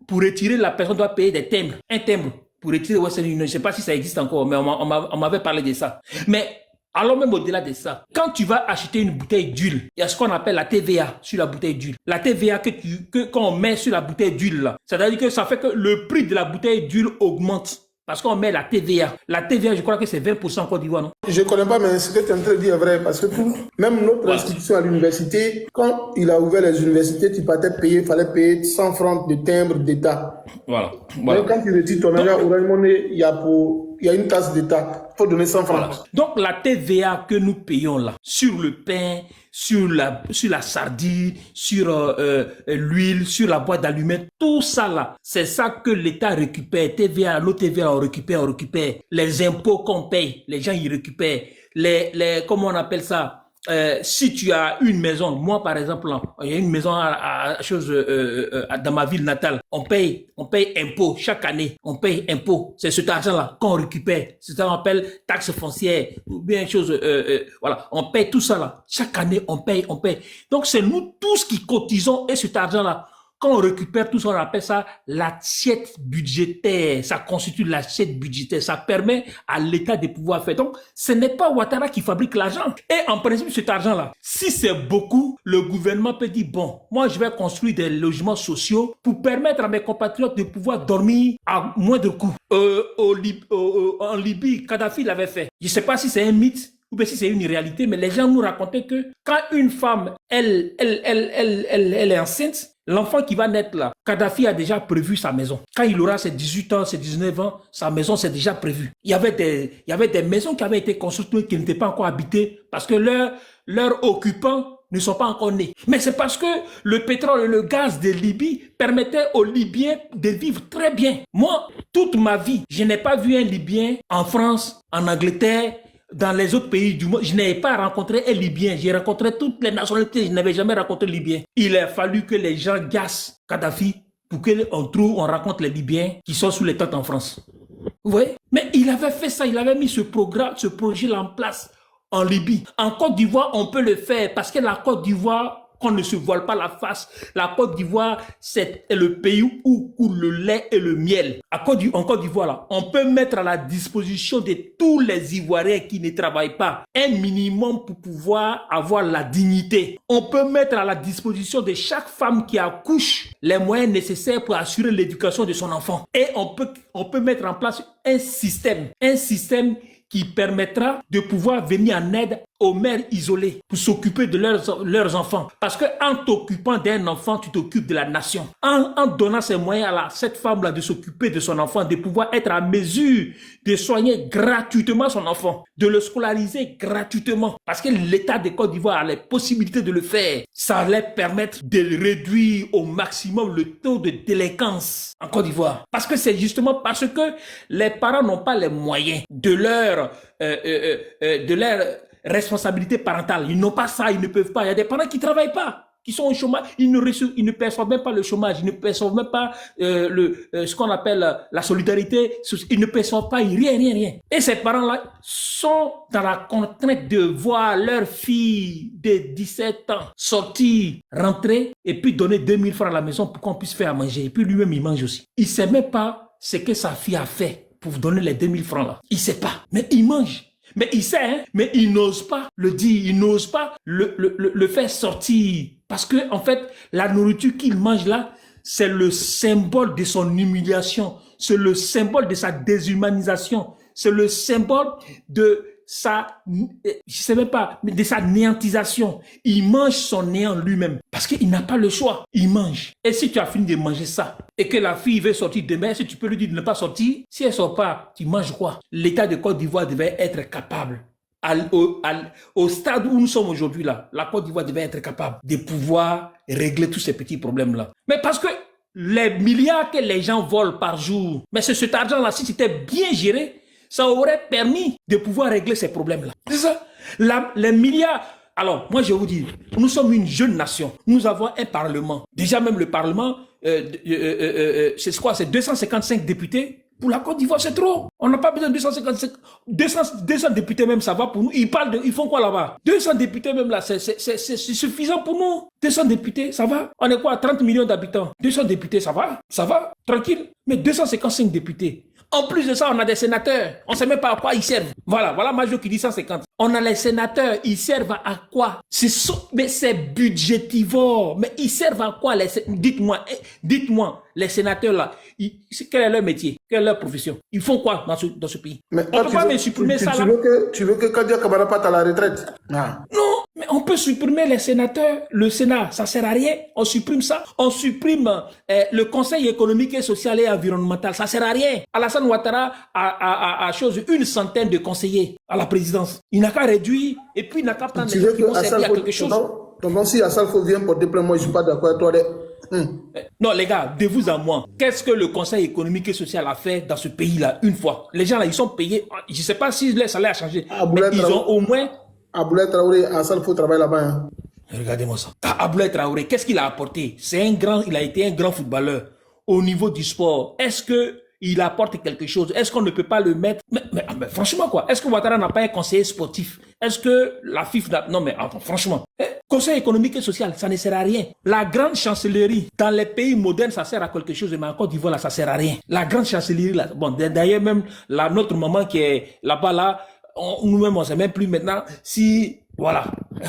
pour retirer, la personne doit payer des timbres, un timbre pour retirer Western Union. Je ne sais pas si ça existe encore, mais on m'avait parlé de ça. Mais alors même au-delà de ça, quand tu vas acheter une bouteille d'huile, il y a ce qu'on appelle la TVA sur la bouteille d'huile. La TVA qu'on met sur la bouteille d'huile là, c'est-à-dire que ça fait que le prix de la bouteille d'huile augmente. Parce qu'on met la TVA. La TVA, je crois que c'est 20% en Côte d'Ivoire, non? Je ne connais pas, mais ce que tu es en train de dire est vrai. Parce que même notre institution à l'université, quand il a ouvert les universités, tu partais payer, il fallait payer 100 francs de timbre d'État. Voilà. Donc quand tu retires ton argent Orange Money, il y a une taxe d'État. Il faut donner 100 francs. Voilà. Donc la TVA que nous payons là, sur le pain, sur la sardine, sur l'huile, sur la boîte d'allumettes, tout ça là, c'est ça que l'État récupère. TVA, nos TVA on récupère. Les impôts qu'on paye, les gens ils récupèrent. Comment on appelle ça? Si tu as une maison, moi par exemple, il y a une maison dans ma ville natale, on paye impôt chaque année, on paye impôt. C'est cet argent-là qu'on récupère. C'est ça qu'on appelle taxe foncière ou bien chose. Voilà, on paye tout ça là. Chaque année, on paye. Donc c'est nous tous qui cotisons et cet argent-là. Quand on récupère tout ça, on appelle ça l'assiette budgétaire. Ça constitue l'assiette budgétaire. Ça permet à l'État de pouvoir faire. Donc, ce n'est pas Ouattara qui fabrique l'argent. Et en principe, cet argent-là, si c'est beaucoup, le gouvernement peut dire, bon, moi, je vais construire des logements sociaux pour permettre à mes compatriotes de pouvoir dormir à moindre coût. En Libye, Kadhafi l'avait fait. Je ne sais pas si c'est un mythe ou bien si c'est une réalité, mais les gens nous racontaient que quand une femme, elle est enceinte, l'enfant qui va naître là, Kadhafi a déjà prévu sa maison. Quand il aura ses 18 ans, ses 19 ans, sa maison c'est déjà prévu. Il y avait des maisons qui avaient été construites qui n'étaient pas encore habitées parce que leurs occupants ne sont pas encore nés. Mais c'est parce que le pétrole et le gaz de Libye permettaient aux Libyens de vivre très bien. Moi, toute ma vie, je n'ai pas vu un Libyen en France, en Angleterre, dans les autres pays du monde. Je n'ai pas rencontré un Libyen. J'ai rencontré toutes les nationalités. Je n'avais jamais rencontré un Libyen. Il a fallu que les gens gassent Kadhafi pour on rencontre les Libyens qui sont sous les tentes en France. Vous voyez? Mais il avait fait ça. Il avait mis ce projet-là en place en Libye. En Côte d'Ivoire, on peut le faire parce que la Côte d'Ivoire, qu'on ne se voile pas la face. La Côte d'Ivoire, c'est le pays où coule le lait et le miel. En Côte d'Ivoire, là, on peut mettre à la disposition de tous les Ivoiriens qui ne travaillent pas un minimum pour pouvoir avoir la dignité. On peut mettre à la disposition de chaque femme qui accouche les moyens nécessaires pour assurer l'éducation de son enfant. Et on peut mettre en place un système qui permettra de pouvoir venir en aide aux mères isolées pour s'occuper de leurs enfants. Parce que en t'occupant d'un enfant, tu t'occupes de la nation. En donnant ces moyens à cette femme-là de s'occuper de son enfant, de pouvoir être à mesure de soigner gratuitement son enfant, de le scolariser gratuitement. Parce que l'État de Côte d'Ivoire a les possibilités de le faire. Ça allait permettre de réduire au maximum le taux de délinquance en Côte d'Ivoire. Parce que c'est justement parce que les parents n'ont pas les moyens de leur responsabilité parentale. Ils n'ont pas ça, ils ne peuvent pas. Il y a des parents qui ne travaillent pas, qui sont au chômage. Ils ne perçoivent même pas le chômage. Ils ne perçoivent même pas ce qu'on appelle la solidarité. Ils ne perçoivent pas rien. Et ces parents-là sont dans la contrainte de voir leur fille de 17 ans sortir, rentrer et puis donner 2000 francs à la maison pour qu'on puisse faire à manger. Et puis lui-même, il mange aussi. Il ne sait même pas ce que sa fille a fait pour vous donner les 2000 francs là. Il ne sait pas, mais il mange. Mais il sait, hein, mais il n'ose pas le dire, il n'ose pas le faire sortir. Parce que, en fait, la nourriture qu'il mange là, c'est le symbole de son humiliation. C'est le symbole de sa déshumanisation. C'est le symbole de je sais même pas, mais de sa néantisation. Il mange son néant lui-même parce qu'il n'a pas le choix. Il mange. Et si tu as fini de manger ça et que la fille veut sortir demain, si tu peux lui dire de ne pas sortir, si elle sort pas, tu manges quoi? L'État de Côte d'Ivoire devait être capable. Au stade où nous sommes aujourd'hui là, la Côte d'Ivoire devait être capable de pouvoir régler tous ces petits problèmes là. Mais parce que les milliards que les gens volent par jour, mais c'est cet argent là, si c'était bien géré, ça aurait permis de pouvoir régler ces problèmes là. C'est ça. Les milliards. Alors, moi je vous dis, nous sommes une jeune nation. Nous avons un parlement. Déjà même le parlement, c'est quoi? C'est 255 députés. Pour la Côte d'Ivoire, c'est trop. On n'a pas besoin de 255. 200 députés même, ça va pour nous. Ils font quoi là-bas? 200 députés même là, c'est suffisant pour nous. 200 députés, ça va. On est quoi? 30 millions d'habitants. 200 députés, ça va. Tranquille. Mais 255 députés. En plus de ça, on a des sénateurs. On ne sait même pas à quoi ils servent. Voilà Major qui dit 150. On a les sénateurs. Ils servent à quoi? Mais c'est budgétivore. Mais ils servent à quoi? Dites-moi, les sénateurs là, quel est leur métier? Quelle est leur profession? Ils font quoi dans ce pays? Mais on ne peut pas me supprimer ça là. Tu veux que Kadia Kamara parte à la retraite? Non, mais on peut supprimer les sénateurs. Le Sénat, ça sert à rien. On supprime ça. On supprime le Conseil économique et social et environnemental. Ça sert à rien. Alassane Ouattara a chose une centaine de conseillers à la présidence. Il n'a qu'à réduire et puis il n'a qu'à prendre les gens qui vont servir à quelque chose. Donc si Assalfo vient pour déployer, moi je ne suis pas d'accord avec toi. Non, les gars, de vous à moi, qu'est-ce que le Conseil économique et social a fait dans ce pays-là une fois? Les gens là, ils sont payés. Je ne sais pas si les salaires ont changé, mais ils ont au moins... Aboulaye Traoré, Assalfo travaille là-bas. Hein. Regardez-moi ça. Aboulaye Traoré, qu'est-ce qu'il a apporté? Il a été un grand footballeur au niveau du sport. Est-ce que il apporte quelque chose? Est-ce qu'on ne peut pas le mettre? Mais franchement quoi? Est-ce que Ouattara n'a pas un conseiller sportif? Est-ce que la FIF n'a... Non mais attends, franchement. Conseil économique et social, ça ne sert à rien. La grande chancellerie, dans les pays modernes, ça sert à quelque chose, mais en Côte d'Ivoire, là, ça sert à rien. La grande chancellerie, là, bon, d'ailleurs même, notre maman qui est là-bas, là, nous-mêmes, on ne sait même plus maintenant si... Voilà.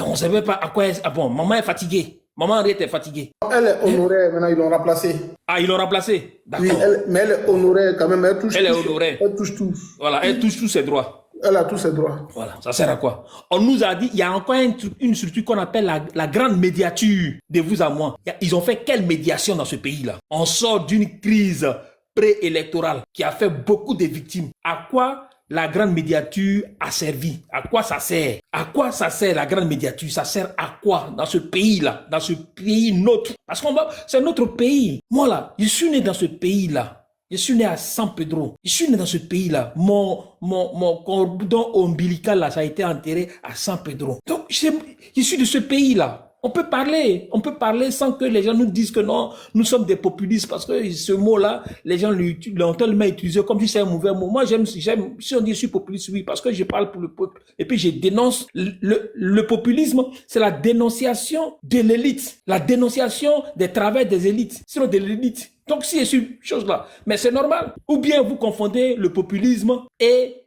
On ne sait même pas à quoi... bon, maman est fatiguée. Maman Henriette est fatiguée. Elle est honorée, maintenant ils l'ont remplacée. Ah, ils l'ont remplacée? D'accord. Oui, mais elle est honorée quand même. Elle est honorée. Elle touche tout. Voilà, elle touche tous ses droits. Elle a tous ses droits. Voilà, ça sert à quoi? On nous a dit, il y a encore une structure qu'on appelle la grande médiature de vous à moi. Ils ont fait quelle médiation dans ce pays-là? On sort d'une crise préélectorale qui a fait beaucoup de victimes. À quoi la grande médiature a servi? À quoi ça sert? À quoi ça sert la grande médiature? Ça sert à quoi dans ce pays-là? Dans ce pays nôtre? Parce c'est notre pays. Moi là, je suis né dans ce pays-là. Je suis né à San Pedro. Je suis né dans ce pays-là. Mon cordon ombilical là, ça a été enterré à San Pedro. Donc, je suis de ce pays-là. On peut parler sans que les gens nous disent que non, nous sommes des populistes parce que ce mot-là, les gens l'ont tellement utilisé comme si c'est un mauvais mot. Moi, j'aime, si on dit je suis populiste, oui, parce que je parle pour le peuple. Et puis, je dénonce le populisme, c'est la dénonciation de l'élite, la dénonciation des travers des élites, sinon de l'élite. Donc, si c'est une chose là, mais c'est normal. Ou bien vous confondez le populisme et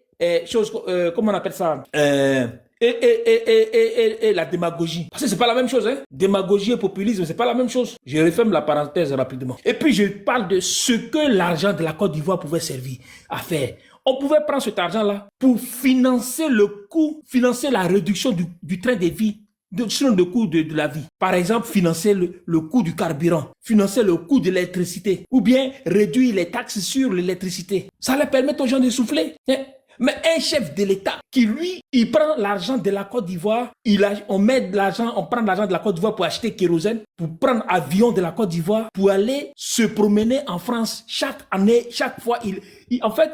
comment on appelle ça? Et la démagogie. Parce que c'est pas la même chose, hein. Démagogie et populisme, c'est pas la même chose. Je referme la parenthèse rapidement. Et puis, je parle de ce que l'argent de la Côte d'Ivoire pouvait servir à faire. On pouvait prendre cet argent-là pour financer la réduction du train de vie, sur le coût de la vie. Par exemple, financer le coût du carburant, financer le coût de l'électricité, ou bien réduire les taxes sur l'électricité. Ça leur permet aux gens de souffler, hein. Mais un chef de l'État qui, lui, il prend l'argent de la Côte d'Ivoire, on prend l'argent de la Côte d'Ivoire pour acheter kérosène, pour prendre avion de la Côte d'Ivoire, pour aller se promener en France chaque année, chaque fois. En fait,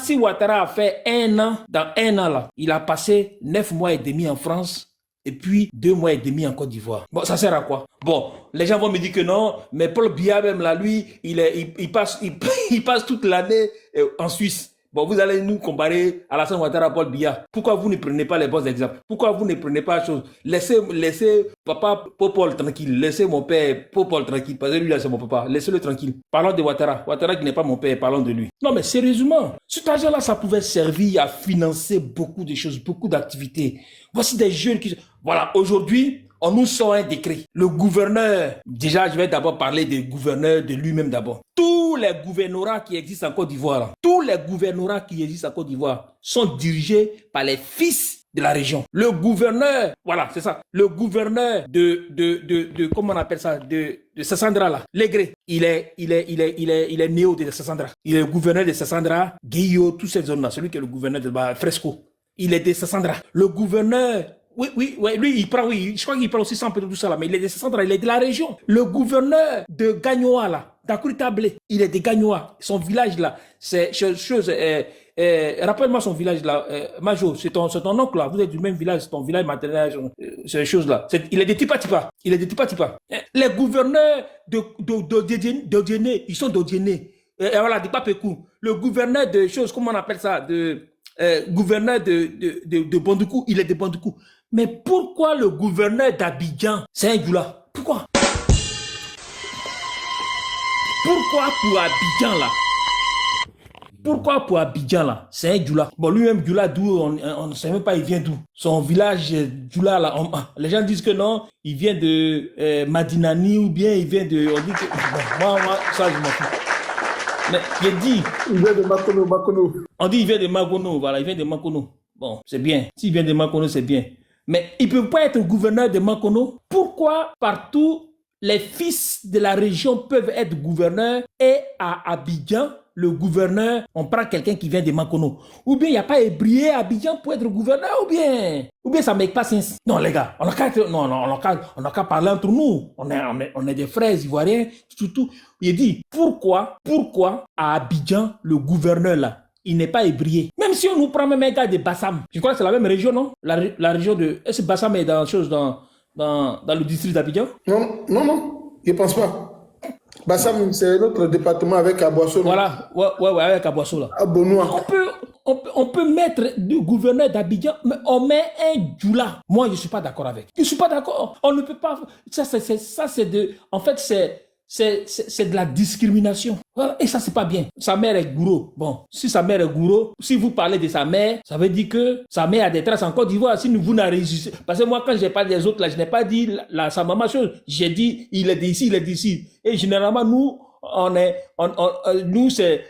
si Ouattara a fait dans un an là, il a passé 9 mois et demi en France. Et puis 2 mois et demi en Côte d'Ivoire. Bon, ça sert à quoi? Bon, les gens vont me dire que non, mais Paul Biya même là, lui, il passe toute l'année en Suisse. Bon, vous allez nous comparer à Alassane Ouattara à Paul Biya. Pourquoi vous ne prenez pas les bons exemples? Pourquoi vous ne prenez pas la chose? Laissez papa Popol tranquille. Laissez mon père Popol tranquille. Parce que lui là, c'est mon papa. Laissez-le tranquille. Parlons de Ouattara. Ouattara qui n'est pas mon père, parlons de lui. Non, mais sérieusement, cet argent-là, ça pouvait servir à financer beaucoup de choses, beaucoup d'activités. Voici des jeunes qui... Voilà, aujourd'hui, on nous sort un décret. Le gouverneur, déjà je vais d'abord parler des gouverneurs de lui-même d'abord. Tous les gouvernorats qui existent en Côte d'Ivoire, tous les gouvernorats qui existent en Côte d'Ivoire sont dirigés par les fils de la région. Le gouverneur, voilà, c'est ça. Le gouverneur de comment on appelle ça, de Sassandra là, Legré. Il est néo de Sassandra. Il est le gouverneur de Sassandra, Guillaume, toutes ces zones là. Celui qui est le gouverneur de Fresco. Il est de Sassandra. Le gouverneur, oui, lui, il prend, oui, je crois qu'il prend aussi 100 peu de tout ça là, mais il est de Sassandra, il est de la région. Le gouverneur de Gagnoa là, d'Akuritablé, il est de Gagnoa. Son village là, c'est chose, rappelle-moi son village là, Majo, c'est ton oncle là, vous êtes du même village, c'est ton village maternel, ces choses-là. Il est de Tipa-Tipa. Il est de Tipa-Tipa. Les gouverneurs d'Odiéné, ils sont d'Odiéné. Voilà, de Papékou. Le gouverneur de choses, comment on appelle ça, gouverneur de Bandoukou, il est de Bandoukou. Mais pourquoi le gouverneur d'Abidjan, c'est un Djoula? Pourquoi pour Abidjan là? Pourquoi pour Abidjan là? C'est un Djoula. Bon, lui-même Djoula, d'où on ne sait même pas il vient d'où. Son village Djoula là, les gens disent que non, il vient de Madinani ou bien il vient de... On dit que, bon, moi, ça je m'en fous. Mais il dit... Il vient de Makono. On dit il vient de Makono, voilà, il vient de Makono. Bon, c'est bien. S'il vient de Makono, c'est bien. Mais il ne peut pas être gouverneur de Makono. Pourquoi partout les fils de la région peuvent être gouverneurs et à Abidjan, le gouverneur, on prend quelqu'un qui vient de Makono. Ou bien il n'y a pas Ébrié à Abidjan pour être gouverneur, ou bien ça ne make pas sens. Non les gars, on n'a qu'à parler entre nous. On est des frères ivoiriens, tout. Il dit, pourquoi à Abidjan, le gouverneur là, il n'est pas Ébrié. Même si on nous prend même un gars de Bassam, je crois que c'est la même région, non? La région de... Est-ce que Bassam est dans le district d'Abidjan? Non, je ne pense pas. Bassam, c'est notre département avec Aboisseau. Voilà, ouais, avec Aboisseau là. Abonois. On peut mettre le gouverneur d'Abidjan, mais on met un Djoula. Moi, je ne suis pas d'accord avec. Je ne suis pas d'accord. On ne peut pas... Ça, c'est de... En fait, c'est de la discrimination. Voilà. Et ça, c'est pas bien. Sa mère est gourou. Bon, si sa mère est gourou, si vous parlez de sa mère, ça veut dire que sa mère a des traces en Côte d'Ivoire. Si vous n'avez réussi. Parce que moi, quand j'ai parlé des autres, là, je n'ai pas dit sa maman chose. J'ai dit, il est d'ici. Et généralement, nous, nous, c'est,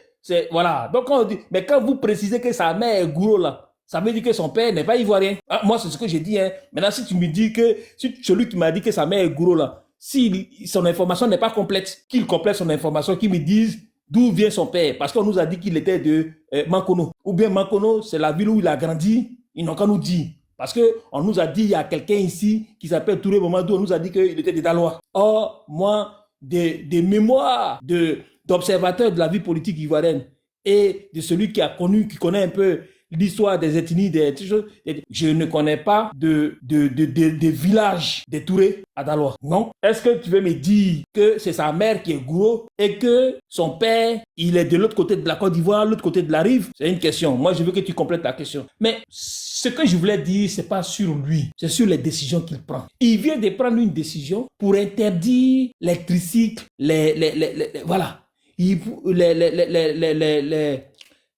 voilà. Donc, on dit, mais quand vous précisez que sa mère est gourou, là, ça veut dire que son père n'est pas ivoirien. Ah, moi, c'est ce que j'ai dit, hein. Maintenant, si tu me dis que, si celui qui m'a dit que sa mère est gourou, là, si son information n'est pas complète, qu'il complète son information, qu'il me dise d'où vient son père, parce qu'on nous a dit qu'il était de Mankono. Ou bien Mankono, c'est la ville où il a grandi, ils n'ont qu'à nous dire. Parce qu'on nous a dit, il y a quelqu'un ici qui s'appelle Touré Mamadou, on nous a dit qu'il était de Dalois. Or, moi, des mémoires d'observateur de la vie politique ivoirienne et de celui qui connaît un peu l'histoire des ethnies, je ne connais pas de village des Touré à Daloa. Non. Est-ce que tu veux me dire que c'est sa mère qui est gourou et que son père, il est de l'autre côté de la Côte d'Ivoire, l'autre côté de la rive? C'est une question. Moi, je veux que tu complètes ta question. Mais ce que je voulais dire, c'est pas sur lui, c'est sur les décisions qu'il prend. Il vient de prendre une décision pour interdire les tricycles, voilà.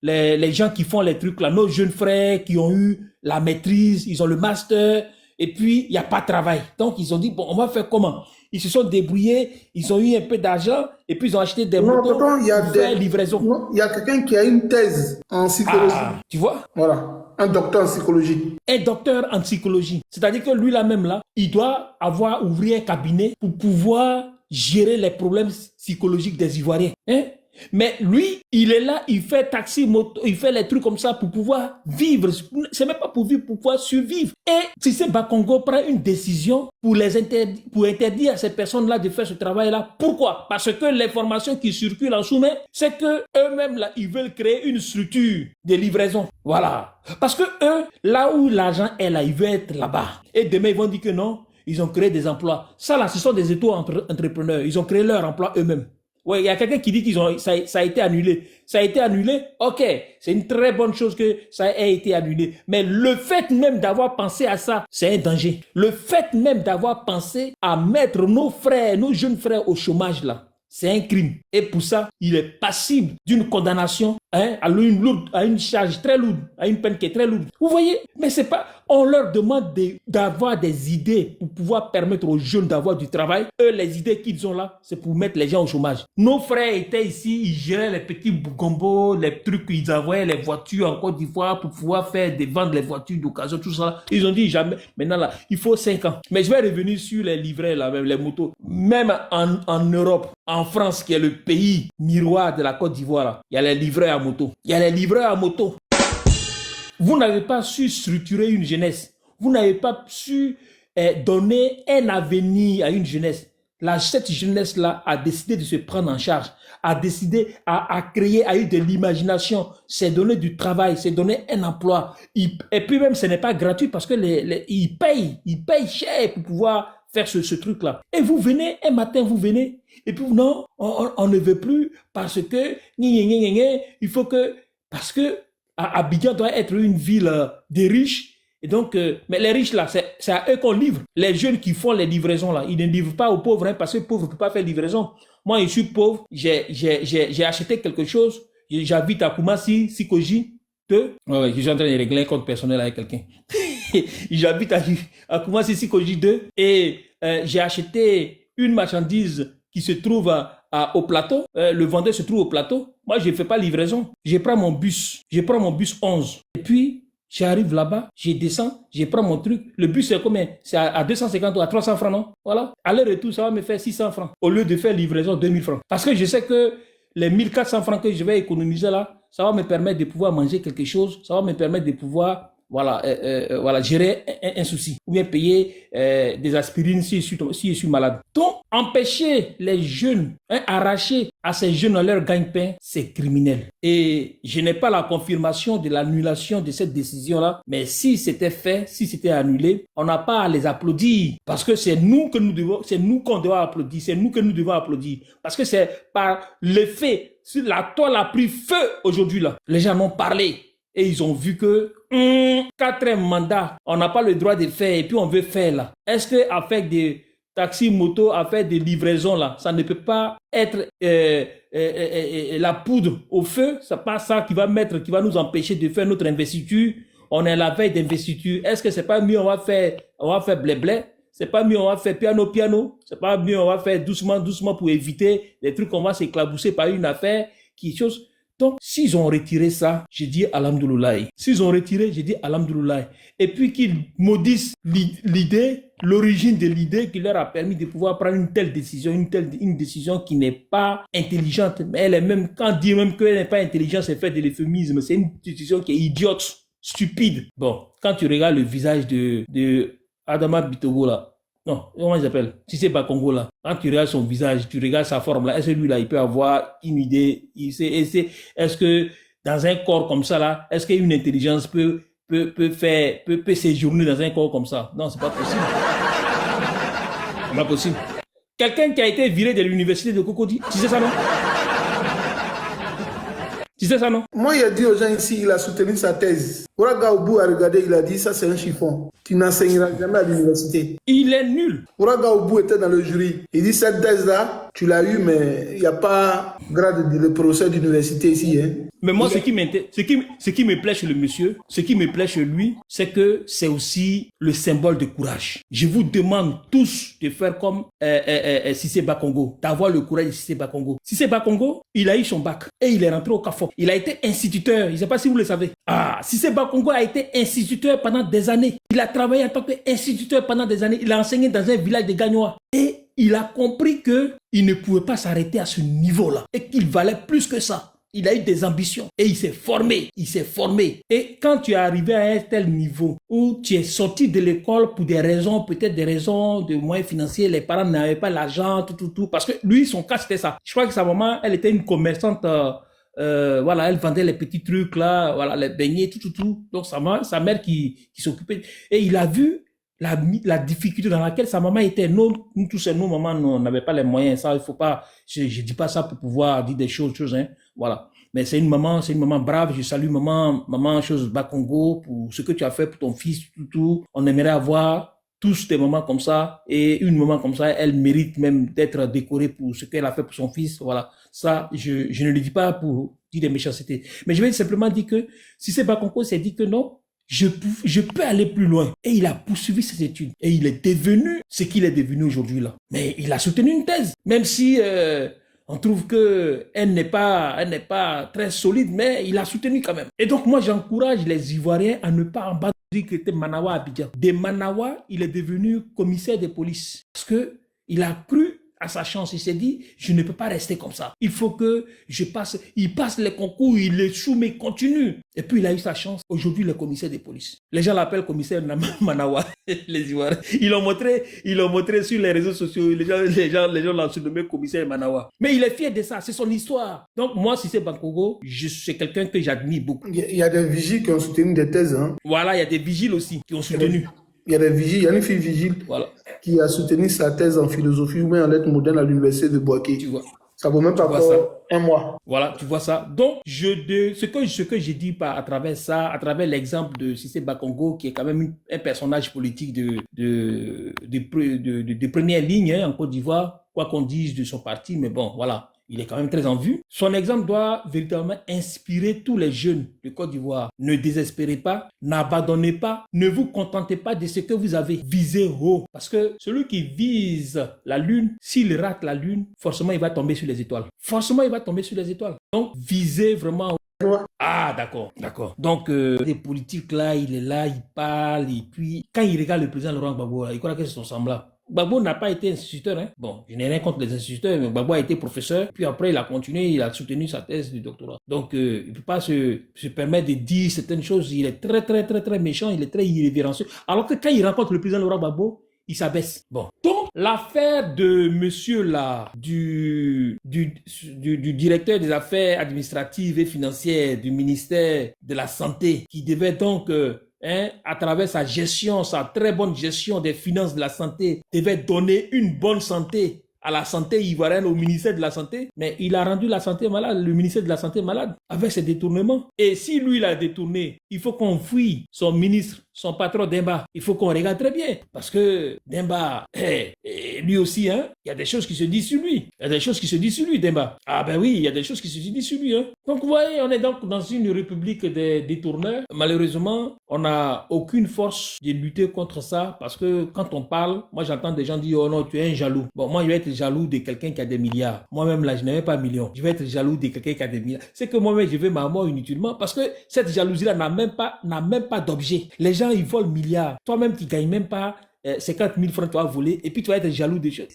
Les gens qui font les trucs là, nos jeunes frères qui ont eu la maîtrise, ils ont le master, et puis il n'y a pas de travail. Donc ils ont dit, bon, on va faire comment? Ils se sont débrouillés, ils ont eu un peu d'argent, et puis ils ont acheté des motos pour faire livraison. Non, il y a quelqu'un qui a une thèse en psychologie. Ah, tu vois? Voilà, un docteur en psychologie. Un docteur en psychologie. C'est-à-dire que lui là même là, il doit ouvrir un cabinet pour pouvoir gérer les problèmes psychologiques des Ivoiriens. Hein? Mais lui, il est là, il fait taxi, moto, il fait les trucs comme ça pour pouvoir vivre. C'est même pas pour vivre, pour pouvoir survivre. Et Cissé Bakongo prend une décision pour interdire à ces personnes-là de faire ce travail-là. Pourquoi? Parce que l'information qui circule en sous-main, c'est que eux-mêmes là, ils veulent créer une structure de livraison. Voilà. Parce que eux, là où l'argent est là, ils veulent être là-bas. Et demain, ils vont dire que non, ils ont créé des emplois. Ça là, ce sont des auto-entrepreneurs. Ils ont créé leur emploi eux-mêmes. Ouais, il y a quelqu'un qui dit ça a été annulé. Ça a été annulé, ok, c'est une très bonne chose que ça ait été annulé. Mais le fait même d'avoir pensé à ça, c'est un danger. Le fait même d'avoir pensé à mettre nos frères, nos jeunes frères au chômage là, c'est un crime. Et pour ça, il est passible d'une condamnation à une charge très lourde, à une peine qui est très lourde. Vous voyez, mais c'est pas... On leur demande d'avoir des idées pour pouvoir permettre aux jeunes d'avoir du travail. Eux, les idées qu'ils ont là, c'est pour mettre les gens au chômage. Nos frères étaient ici, ils géraient les petits gombos, les trucs qu'ils envoyaient, les voitures en Côte d'Ivoire pour pouvoir vendre les voitures d'occasion, tout ça. Ils ont dit jamais. Maintenant là, il faut 5 ans. Mais je vais revenir sur les livrets là, même les motos. Même en Europe, en France, qui est le pays miroir de la Côte d'Ivoire là, il y a les livreurs à moto. Il y a les livreurs à moto. Vous n'avez pas su structurer une jeunesse. Vous n'avez pas su donner un avenir à une jeunesse. Cette jeunesse-là a décidé de se prendre en charge, a décidé à créer, a eu de l'imagination, s'est donné du travail, s'est donné un emploi. Et puis même, ce n'est pas gratuit parce que ils payent cher pour pouvoir faire ce truc-là. Et vous venez, un matin, vous venez, et puis non, on ne veut plus parce que, il faut que, parce que Abidjan doit être une ville des riches. Et donc, mais les riches là, c'est à eux qu'on livre. Les jeunes qui font les livraisons là, ils ne livrent pas aux pauvres, hein, parce que les pauvres ne peuvent pas faire livraison. Moi, je suis pauvre, j'ai acheté quelque chose, j'habite à Koumassi, Sikoji, je suis en train de régler un compte personnel avec quelqu'un. J'habite à Koumassi, Sikoji 2, et j'ai acheté une marchandise qui se trouve au plateau. Le vendeur se trouve au plateau. Moi, je ne fais pas livraison. Je prends mon bus 11. Et puis, j'arrive là-bas, je descends, je prends mon truc. Le bus, c'est combien? C'est à 250 ou à 300 francs, non? Voilà. Aller-retour, ça va me faire 600 francs. Au lieu de faire livraison 2000 francs. Parce que je sais que les 1400 francs que je vais économiser là, ça va me permettre de pouvoir manger quelque chose. Ça va me permettre de pouvoir gérer un souci. Ou bien payer des aspirines si je suis malade. Donc, empêcher les jeunes, arracher à ces jeunes leur gagne-pain, c'est criminel. Et je n'ai pas la confirmation de l'annulation de cette décision-là, mais si c'était fait, si c'était annulé, on n'a pas à les applaudir. Parce que c'est nous qu'on doit applaudir, c'est nous que nous devons applaudir. Parce que c'est par l'effet, sur la toile a pris feu aujourd'hui là. Les gens m'ont parlé. Et ils ont vu que 4 mandats, on n'a pas le droit de faire et puis on veut faire là. Est-ce qu'avec des taxis, motos, avec des livraisons là, ça ne peut pas être la poudre au feu? C'est pas ça qui va nous empêcher de faire notre investiture. On est à la veille d'investiture. Est-ce que c'est pas mieux on va faire blé-blé? C'est pas mieux on va faire piano? C'est pas mieux on va faire doucement pour éviter les trucs qu'on va s'éclabousser par une affaire qui chose. Donc, s'ils ont retiré ça, je dis Alhamdoulilah. S'ils ont retiré, je dis Alhamdoulilah. Et puis qu'ils maudissent l'origine de l'idée qui leur a permis de pouvoir prendre une telle décision, une décision qui n'est pas intelligente. Mais elle est même, quand on dit même qu'elle n'est pas intelligente, c'est fait de l'euphémisme. C'est une décision qui est idiote, stupide. Bon, quand tu regardes le visage de Adama Bitogo là, non, comment il s'appelle? Cissé Bakongo là. Quand tu regardes son visage, tu regardes sa forme là, est-ce que lui là, il peut avoir une idée? Est-ce que dans un corps comme ça là, est-ce qu'une intelligence peut séjourner dans un corps comme ça? Non, c'est pas possible. C'est pas possible. Quelqu'un qui a été viré de l'université de Cocody, tu sais ça non? Tu sais ça non? Moi, il a dit aux gens ici, il a soutenu sa thèse. Ouraga Obu a regardé, il a dit, ça c'est un chiffon. Tu n'enseigneras jamais à l'université. Il est nul. Ouraga Obu était dans le jury. Il dit, cette thèse-là, tu l'as eu, mais il n'y a pas grade de professeur d'université ici. Hein. Mais moi, ce qui me plaît chez le monsieur, ce qui me plaît chez lui, c'est que c'est aussi le symbole de courage. Je vous demande tous de faire comme Cissé Bakongo, d'avoir le courage de Cissé Bakongo. Cissé Bakongo, il a eu son bac et il est rentré au CAFOP. Il a été instituteur, je ne sais pas si vous le savez. Cissé Bakongo a été instituteur pendant des années. Il a travaillé en tant qu'instituteur pendant des années. Il a enseigné dans un village de Gagnois. Et il a compris qu'il ne pouvait pas s'arrêter à ce niveau-là et qu'il valait plus que ça. Il a eu des ambitions et il s'est formé. Et quand tu es arrivé à un tel niveau où tu es sorti de l'école pour des raisons, peut-être des raisons de moyens financiers, les parents n'avaient pas l'argent, tout. Parce que lui, son cas, c'était ça. Je crois que sa maman, elle était une commerçante, elle vendait les petits trucs là, voilà, les beignets, tout. Donc sa mère qui s'occupait. Et il a vu la difficulté dans laquelle sa maman était. Nous tous, nos mamans n'avaient pas les moyens. Ça, il faut pas, je dis pas ça pour pouvoir dire des choses, hein. Voilà. Mais c'est une maman brave. Je salue maman chose Bakongo pour ce que tu as fait pour ton fils, tout. On aimerait avoir tous des moments comme ça, et une maman comme ça, elle mérite même d'être décorée pour ce qu'elle a fait pour son fils. Voilà. Ça, je ne le dis pas pour dire des méchancetés. Mais je vais simplement dire que si c'est Bakongo s'est dit que non, je peux aller plus loin. Et il a poursuivi ses études. Et il est devenu ce qu'il est devenu aujourd'hui là. Mais il a soutenu une thèse. Même si on trouve que elle n'est pas très solide, mais il a soutenu quand même. Et donc moi j'encourage les Ivoiriens à ne pas embattre que était Manawa à Abidjan. De Manawa, il est devenu commissaire de police. Parce que il a cru à sa chance. Il s'est dit, je ne peux pas rester comme ça. Il faut que je passe. Il passe les concours, il les soumet, il continue. Et puis il a eu sa chance. Aujourd'hui, le commissaire de police. Les gens l'appellent commissaire Manawa, les Ivoiriens. Ils l'ont montré sur les réseaux sociaux. Les gens l'ont surnommé commissaire Manawa. Mais il est fier de ça, c'est son histoire. Donc moi, si c'est Bakongo, c'est quelqu'un que j'admire beaucoup. Il y a des vigiles qui ont soutenu des thèses. Hein. Voilà, il y a des vigiles aussi qui ont soutenu. Il y a des vigiles, il y a une fille vigile qui a soutenu sa thèse en philosophie ou même en lettres modernes à l'université de Bouaké. Tu vois. Ça vaut même pas encore un mois. Voilà, tu vois ça. Donc, ce que j'ai dit à travers ça, à travers l'exemple de Cissé Bakongo, qui est quand même un personnage politique de première ligne hein, en Côte d'Ivoire, quoi qu'on dise de son parti, mais bon, voilà. Il est quand même très en vue. Son exemple doit véritablement inspirer tous les jeunes de Côte d'Ivoire. Ne désespérez pas, n'abandonnez pas, ne vous contentez pas de ce que vous avez. Visez haut. Parce que celui qui vise la lune, s'il rate la lune, forcément il va tomber sur les étoiles. Forcément il va tomber sur les étoiles. Donc visez vraiment haut. Ah d'accord. Donc les politiques là, il est là, il parle et puis quand il regarde le président Laurent Gbagbo, il croit que c'est son semblable. Gbagbo n'a pas été instituteur. Hein. Bon, je n'ai rien contre les instituteurs, mais Gbagbo a été professeur. Puis après, il a continué, il a soutenu sa thèse de doctorat. Donc, il ne peut pas se permettre de dire certaines choses. Il est très méchant, il est très irrévérencieux. Alors que quand il rencontre le président Laurent Gbagbo, il s'abaisse. Bon. Donc, l'affaire de monsieur là, du directeur des affaires administratives et financières du ministère de la Santé, qui devait donc... à travers sa gestion, sa très bonne gestion des finances de la santé, devait donner une bonne santé à la santé ivoirienne, au ministère de la Santé, mais il a rendu la santé malade, le ministère de la Santé malade, avec ses détournements. Et si lui, il a détourné, il faut qu'on fouille son ministre, son patron Demba. Il faut qu'on regarde très bien, parce que Demba, lui aussi, hein, il y a des choses qui se disent sur lui. Il y a des choses qui se disent sur lui, Demba. Ah ben oui, il y a des choses qui se disent sur lui. Hein. Donc vous voyez, on est donc dans une république des détourneurs. Malheureusement, on n'a aucune force de lutter contre ça, parce que quand on parle, moi j'entends des gens dire, oh non, tu es un jaloux. Bon, moi je vais être jaloux de quelqu'un qui a des milliards. Moi-même là, je n'ai même pas millions. Je vais être jaloux de quelqu'un qui a des milliards. C'est que moi-même, je vais ma mort inutilement, parce que cette jalousie-là n'a même pas d'objet. Les gens, ils volent milliards. Toi-même, tu ne gagnes même pas 50 000 francs, tu vas voler, et puis tu vas être jaloux des choses.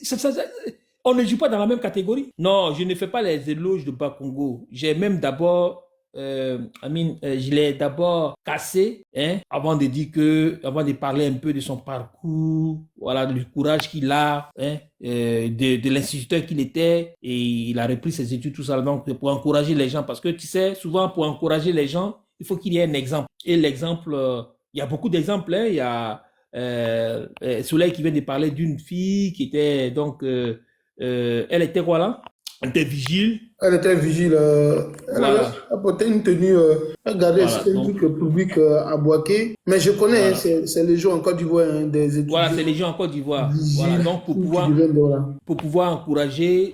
On ne joue pas dans la même catégorie. Non, je ne fais pas les éloges de Bakongo. J'ai même d'abord, je l'ai d'abord cassé, hein, avant de parler un peu de son parcours, voilà, du courage qu'il a, hein, de l'instituteur qu'il était, et il a repris ses études, tout ça, donc pour encourager les gens, parce que tu sais, souvent pour encourager les gens, il faut qu'il y ait un exemple. Et l'exemple, il y a beaucoup d'exemples, hein, il y a Soleil qui vient de parler d'une fille qui était donc, elle était quoi là? Elle était vigile. Elle était vigile. Elle Voilà. a porté une tenue. Regardez, Voilà, c'est un donc, truc public à Bouaké. Mais je connais, voilà. hein, c'est les gens en Côte d'Ivoire, hein, des étudiants Voilà, c'est les gens en Côte d'Ivoire. Voilà, vigiles donc pour pouvoir encourager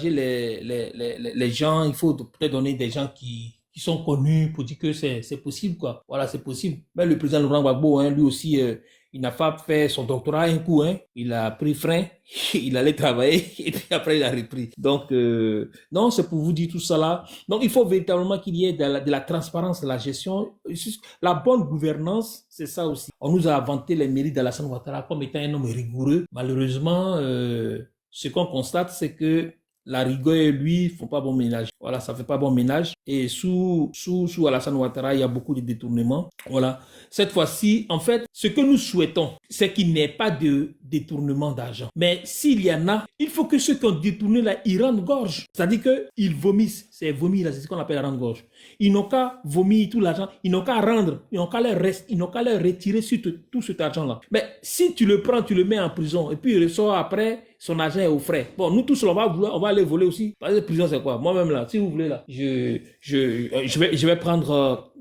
les gens, il faut peut-être donner des gens qui sont connus pour dire que c'est possible, quoi. Voilà, c'est possible. Mais le président Laurent Gbagbo, hein, lui aussi, il n'a pas fait son doctorat un coup, hein. Il a pris frein, il allait travailler et puis après il a repris. Donc, non, c'est pour vous dire tout ça là. Donc, il faut véritablement qu'il y ait de la transparence, de la gestion. La bonne gouvernance, c'est ça aussi. On nous a vanté les mérites d'Alassane Ouattara comme étant un homme rigoureux. Malheureusement, ce qu'on constate, c'est que la rigueur et lui font pas bon ménage. Voilà, ça fait pas bon ménage. Et sous Alassane Ouattara, il y a beaucoup de détournements. Voilà. Cette fois-ci, en fait, ce que nous souhaitons, c'est qu'il n'y ait pas de détournement d'argent. Mais s'il y en a, il faut que ceux qui ont détourné là, ils rendent gorge. C'est-à-dire qu'ils vomissent. C'est vomir là, c'est ce qu'on appelle rendre gorge. Ils n'ont qu'à vomir tout l'argent. Ils n'ont qu'à rendre. Ils n'ont qu'à leur retirer sur tout cet argent-là. Mais si tu le prends, tu le mets en prison et puis il ressort après, son argent est au frais. Bon, nous tous, on va aller voler aussi. Parce que prison, c'est quoi? Moi-même là, Si vous voulez, là, je vais prendre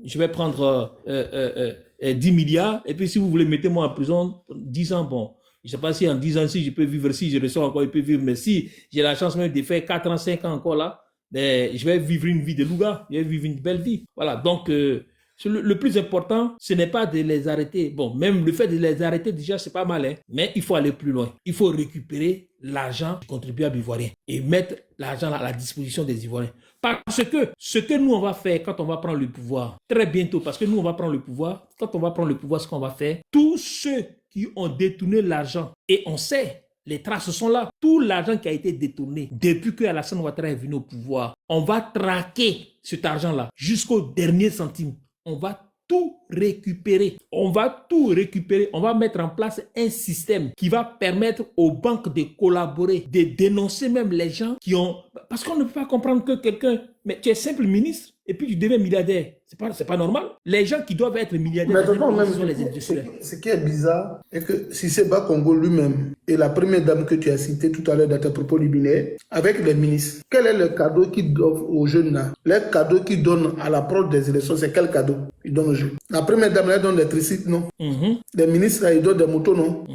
10 milliards, et puis si vous voulez, mettez-moi en prison 10 ans, bon. Je ne sais pas si en 10 ans, si je peux vivre, si je ressors encore, je peux vivre, mais si j'ai la chance même de faire 4 ans, 5 ans encore là, ben, je vais vivre une vie de loup-gars, je vais vivre une belle vie. Voilà, donc le plus important, ce n'est pas de les arrêter. Bon, même le fait de les arrêter, déjà, c'est pas mal, hein, mais il faut aller plus loin. Il faut récupérer l'argent du contribuable ivoirien et mettre l'argent à la disposition des Ivoiriens. Parce que ce que nous, on va faire quand on va prendre le pouvoir, très bientôt, parce que nous, on va prendre le pouvoir, quand on va prendre le pouvoir, ce qu'on va faire, tous ceux qui ont détourné l'argent, et on sait, les traces sont là. Tout l'argent qui a été détourné depuis que Alassane Ouattara est venu au pouvoir, on va traquer cet argent-là jusqu'au dernier centime. On va tout récupérer. On va tout récupérer. On va mettre en place un système qui va permettre aux banques de collaborer, de dénoncer même les gens qui ont... Parce qu'on ne peut pas comprendre que quelqu'un... Mais tu es simple ministre et puis tu deviens milliardaire. C'est pas normal. Les gens qui doivent être milliardaires, ce sont les industriels. Ce qui est bizarre est que Sisseba Congo lui-même et la première dame que tu as citée tout à l'heure dans tes propos liminaires, avec les ministres, quel est le cadeau qu'ils donnent aux jeunes là? Le cadeau qu'ils donnent à l'approche des élections, c'est quel cadeau ils donnent aux jeunes? La première dame, elle donne des tricycles, non? Les ministres, là, ils donnent des motos, non?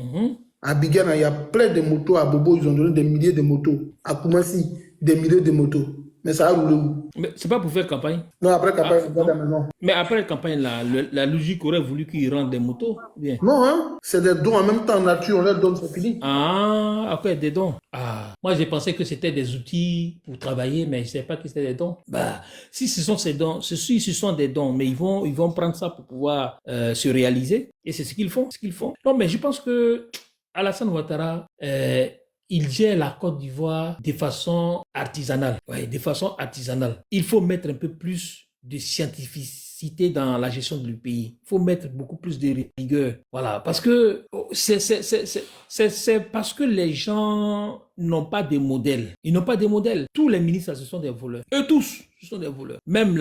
À Bigana, il y a plein de motos. À Bobo, ils ont donné des milliers de motos. À Koumassi, des milliers de motos. Mais ça a roulé où? Mais c'est pas pour faire campagne. Non, après campagne, c'est pas de la maison. Mais après la campagne, la logique aurait voulu qu'ils rendent des motos. Bien. Non, hein? C'est des dons en même temps en nature, on leur donne, c'est fini. Ah, ok, des dons. Ah, moi j'ai pensé que c'était des outils pour travailler, mais je ne savais pas que c'était des dons. Bah, si ce sont ces dons, ce sont des dons, mais ils vont prendre ça pour pouvoir se réaliser. Et c'est ce qu'ils font, Non, mais je pense que Alassane Ouattara, il gère la Côte d'Ivoire de façon artisanale. Ouais, de façon artisanale. Il faut mettre un peu plus de scientificité dans la gestion du pays. Il faut mettre beaucoup plus de rigueur. Voilà, parce que c'est parce que les gens n'ont pas de modèles. Ils n'ont pas de modèles. Tous les ministres, ce sont des voleurs. Eux tous, ce sont des voleurs. Même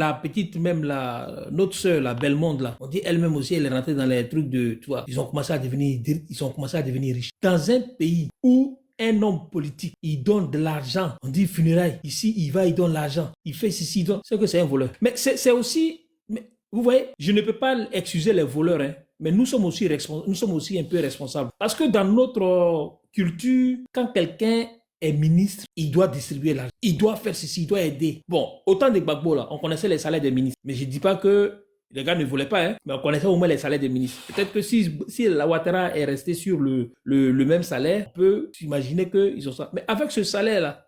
notre sœur, la Bellemonde, là, on dit elle-même aussi, elle est rentrée dans les trucs de, tu vois, ils ont commencé à devenir riches. Dans un pays où un homme politique, il donne de l'argent. On dit funérailles. Ici, il donne l'argent. Il fait ceci, il donne. C'est que c'est un voleur. Mais c'est aussi... Mais, vous voyez, je ne peux pas excuser les voleurs, hein, mais nous sommes aussi un peu responsables. Parce que dans notre culture, quand quelqu'un est ministre, il doit distribuer l'argent. Il doit faire ceci, il doit aider. Bon, autant de Gbagbo, là, on connaissait les salaires des ministres. Mais je ne dis pas que les gars ne voulaient pas, hein, mais on connaissait au moins les salaires des ministres. Peut-être que si la Ouattara est resté sur le même salaire, on peut s'imaginer qu'ils ont ça. Mais avec ce salaire-là,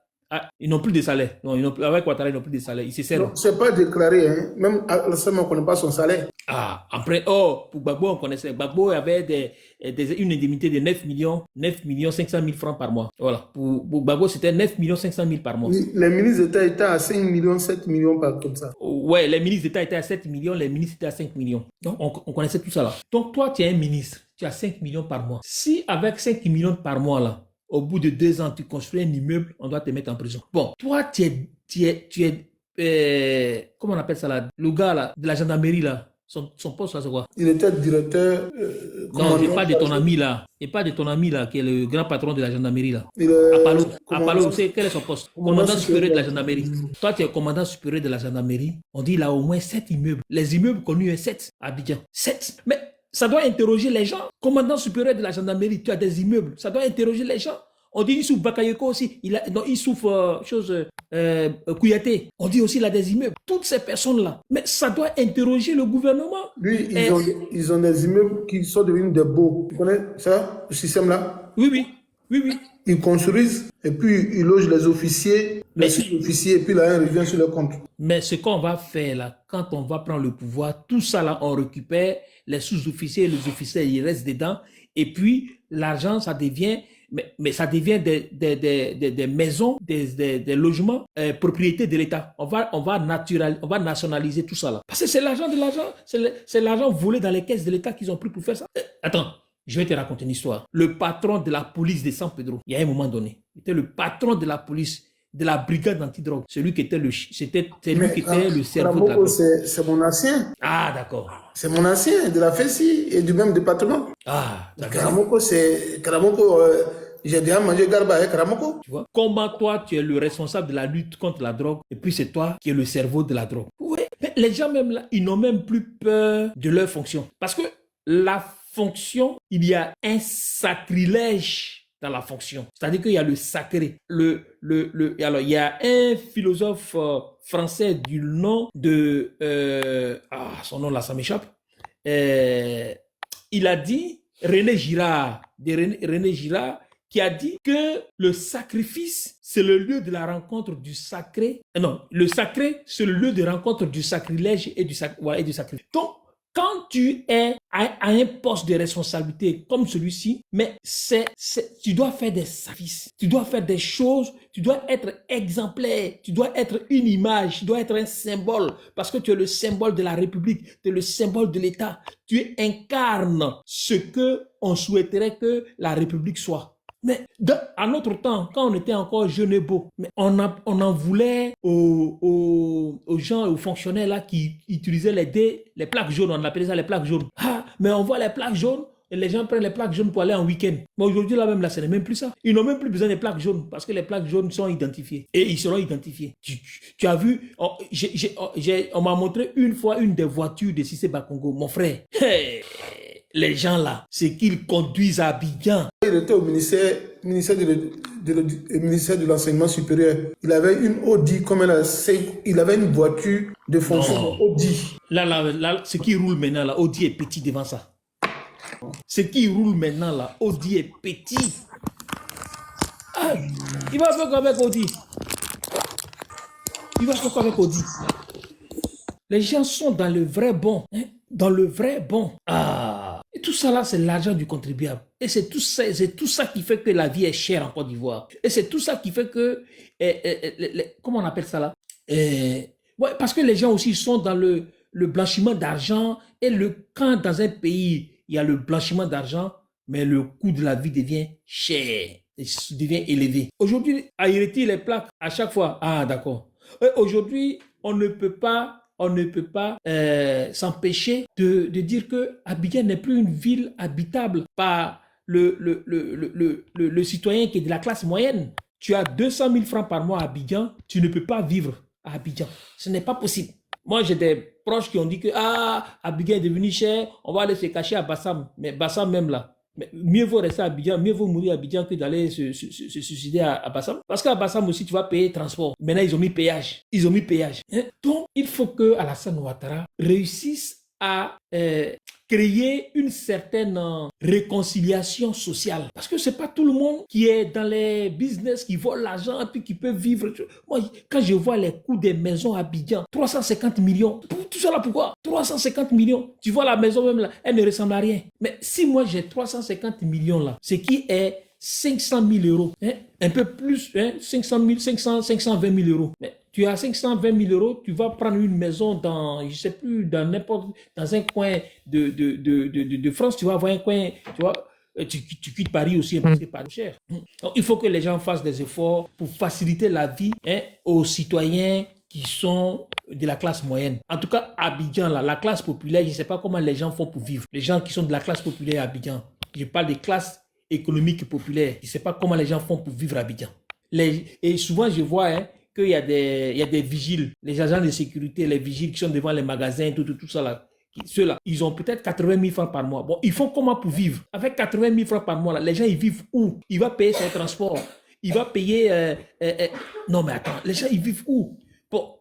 ils n'ont plus de salaire. Non, avec Ouattara, ils n'ont plus de salaire. Ils se servent. Non, c'est pas déclaré, hein. Même Alassane, on ne connaît pas son salaire. Ah, après, pour Gbagbo, on connaissait. Gbagbo avait une indemnité de 9 500 000 francs par mois. Voilà. Pour Gbagbo, c'était 9 500 000 par mois. Les ministres d'État étaient à 5 millions, 7 millions, par comme ça. Ouais, les ministres d'État étaient à 7 millions, les ministres étaient à 5 millions. Donc, on connaissait tout ça là. Donc, toi, tu es un ministre, tu as 5 millions par mois. Si avec 5 millions par mois là, au bout de 2 ans, tu construis un immeuble, on doit te mettre en prison. Bon, toi, tu es comment on appelle ça là? Le gars là, de la gendarmerie là, son poste là, c'est quoi? Il était directeur... non, je parle de ton ami là. Et pas de ton ami là, qui est le grand patron de la gendarmerie là. Apalo, quel est son poste? Commandant supérieur de la gendarmerie. Toi, tu es commandant supérieur de la gendarmerie. On dit il a au moins 7 immeubles. Les immeubles connus, 7 à Abidjan. 7. Mais ça doit interroger les gens. Commandant supérieur de la gendarmerie, tu as des immeubles. Ça doit interroger les gens. On dit Issouf Bakayoko aussi. Issouf Kouyaté. On dit aussi il a des immeubles. Toutes ces personnes-là. Mais ça doit interroger le gouvernement. Lui, ils ont des immeubles qui sont devenus des beaux. Tu connais ça, le système-là? Oui. Ils construisent et puis ils logent les officiers, les sous-officiers, et puis l'argent revient sur le compte. Mais ce qu'on va faire là, quand on va prendre le pouvoir, tout ça là, on récupère les sous-officiers et les officiers, ils restent dedans. Et puis, l'argent, ça devient... Mais ça devient des maisons, des logements, propriété de l'État. On va nationaliser tout ça là. Parce que c'est l'argent de l'argent, c'est l'argent volé dans les caisses de l'État qu'ils ont pris pour faire ça. Attends, je vais te raconter une histoire. Le patron de la police de San Pedro, il y a un moment donné, il était le patron de la police, de la brigade antidrogue. Celui qui était le cerveau de la drogue. C'est mon ancien. Ah, d'accord. C'est mon ancien de la FESI et du même département. Ah, d'accord. Karamoko, j'ai déjà mangé garba avec Ramoko. Tu vois? Comment toi, tu es le responsable de la lutte contre la drogue et puis c'est toi qui es le cerveau de la drogue. Oui, mais les gens même là, ils n'ont même plus peur de leur fonction. Parce que la fonction, il y a un sacrilège dans la fonction. C'est-à-dire qu'il y a le sacré. Alors, il y a un philosophe français du nom de... son nom là, ça m'échappe. Il a dit, René Girard, qui a dit que le sacrifice, c'est le lieu de la rencontre du sacré. Non, le sacré, c'est le lieu de rencontre du sacrilège et du sacré. Donc, quand tu es à un poste de responsabilité comme celui-ci, mais tu dois faire des sacrifices, tu dois faire des choses, tu dois être exemplaire, tu dois être une image, tu dois être un symbole, parce que tu es le symbole de la République, tu es le symbole de l'État. Tu incarnes ce que on souhaiterait que la République soit. Mais à notre temps, quand on était encore jeune et beau, mais on en voulait aux gens, aux fonctionnaires là qui utilisaient les plaques jaunes, on appelait ça les plaques jaunes. Ah, mais on voit les plaques jaunes et les gens prennent les plaques jaunes pour aller en week-end. Mais aujourd'hui là même, là, ce n'est même plus ça. Ils n'ont même plus besoin des plaques jaunes parce que les plaques jaunes sont identifiées et ils seront identifiés. Tu as vu, on m'a montré une fois une des voitures de Cissé Bakongo, mon frère. Hey, les gens là, c'est qu'ils conduisent à Abidjan. Il était au ministère de l'enseignement supérieur. Il avait une Audi comme il avait une voiture de fonction Audi. Là, ce qui roule maintenant, là, Audi est petit devant ça. Ce qui roule maintenant, là, Audi est petit. Ah, il va faire quoi avec Audi? Il va faire quoi avec Audi? Les gens sont dans le vrai bon. Hein? Dans le vrai bon. Ah. Et tout ça là, c'est l'argent du contribuable. Et c'est tout ça qui fait que la vie est chère en Côte d'Ivoire. Et c'est tout ça qui fait que... comment on appelle ça là? Ouais, parce que les gens aussi sont dans le blanchiment d'argent. Et quand dans un pays, il y a le blanchiment d'argent, mais le coût de la vie devient cher. Devient élevé. Aujourd'hui, à Ireti, les plaques, à chaque fois... Ah, d'accord. Aujourd'hui, on ne peut pas s'empêcher de dire que Abidjan n'est plus une ville habitable par le citoyen qui est de la classe moyenne. Tu as 200 000 francs par mois à Abidjan, tu ne peux pas vivre à Abidjan. Ce n'est pas possible. Moi, j'ai des proches qui ont dit que Abidjan est devenu cher, on va aller se cacher à Bassam. Mais Bassam même là, mais mieux vaut rester à Abidjan, mieux vaut mourir à Abidjan que d'aller se suicider à Bassam. Parce qu'à Bassam aussi, tu vas payer transport. Maintenant, ils ont mis péage. Hein? Donc, il faut que Alassane Ouattara réussisse à créer une certaine réconciliation sociale. Parce que c'est pas tout le monde qui est dans les business, qui vole l'argent et puis qui peut vivre. Moi, quand je vois les coûts des maisons à Abidjan, 350 millions. Tout ça là, pourquoi? 350 millions. Tu vois la maison même là, elle ne ressemble à rien. Mais si moi j'ai 350 millions là, ce qui est 500 000 euros, hein, un peu plus, hein, 520 000 euros. Mais tu as 520 000 euros, tu vas prendre une maison dans, je sais plus, dans un coin de France, tu vas avoir un coin, tu vois, tu quittes Paris aussi, parce que c'est pas cher. Donc, il faut que les gens fassent des efforts pour faciliter la vie, hein, aux citoyens qui sont de la classe moyenne. En tout cas, à Abidjan, là, la classe populaire, je ne sais pas comment les gens font pour vivre. Les gens qui sont de la classe populaire à Abidjan, je parle des classes économiques populaires, je ne sais pas comment les gens font pour vivre à Abidjan. Et souvent, je vois, hein, qu'il y a des vigiles, les agents de sécurité, les vigiles qui sont devant les magasins, tout ça là. Ceux-là, ils ont peut-être 80 000 francs par mois. Bon, ils font comment pour vivre? Avec 80 000 francs par mois, là, les gens, ils vivent où? Il va payer son transport. Il va payer... Non, mais attends, les gens, ils vivent où? Bon,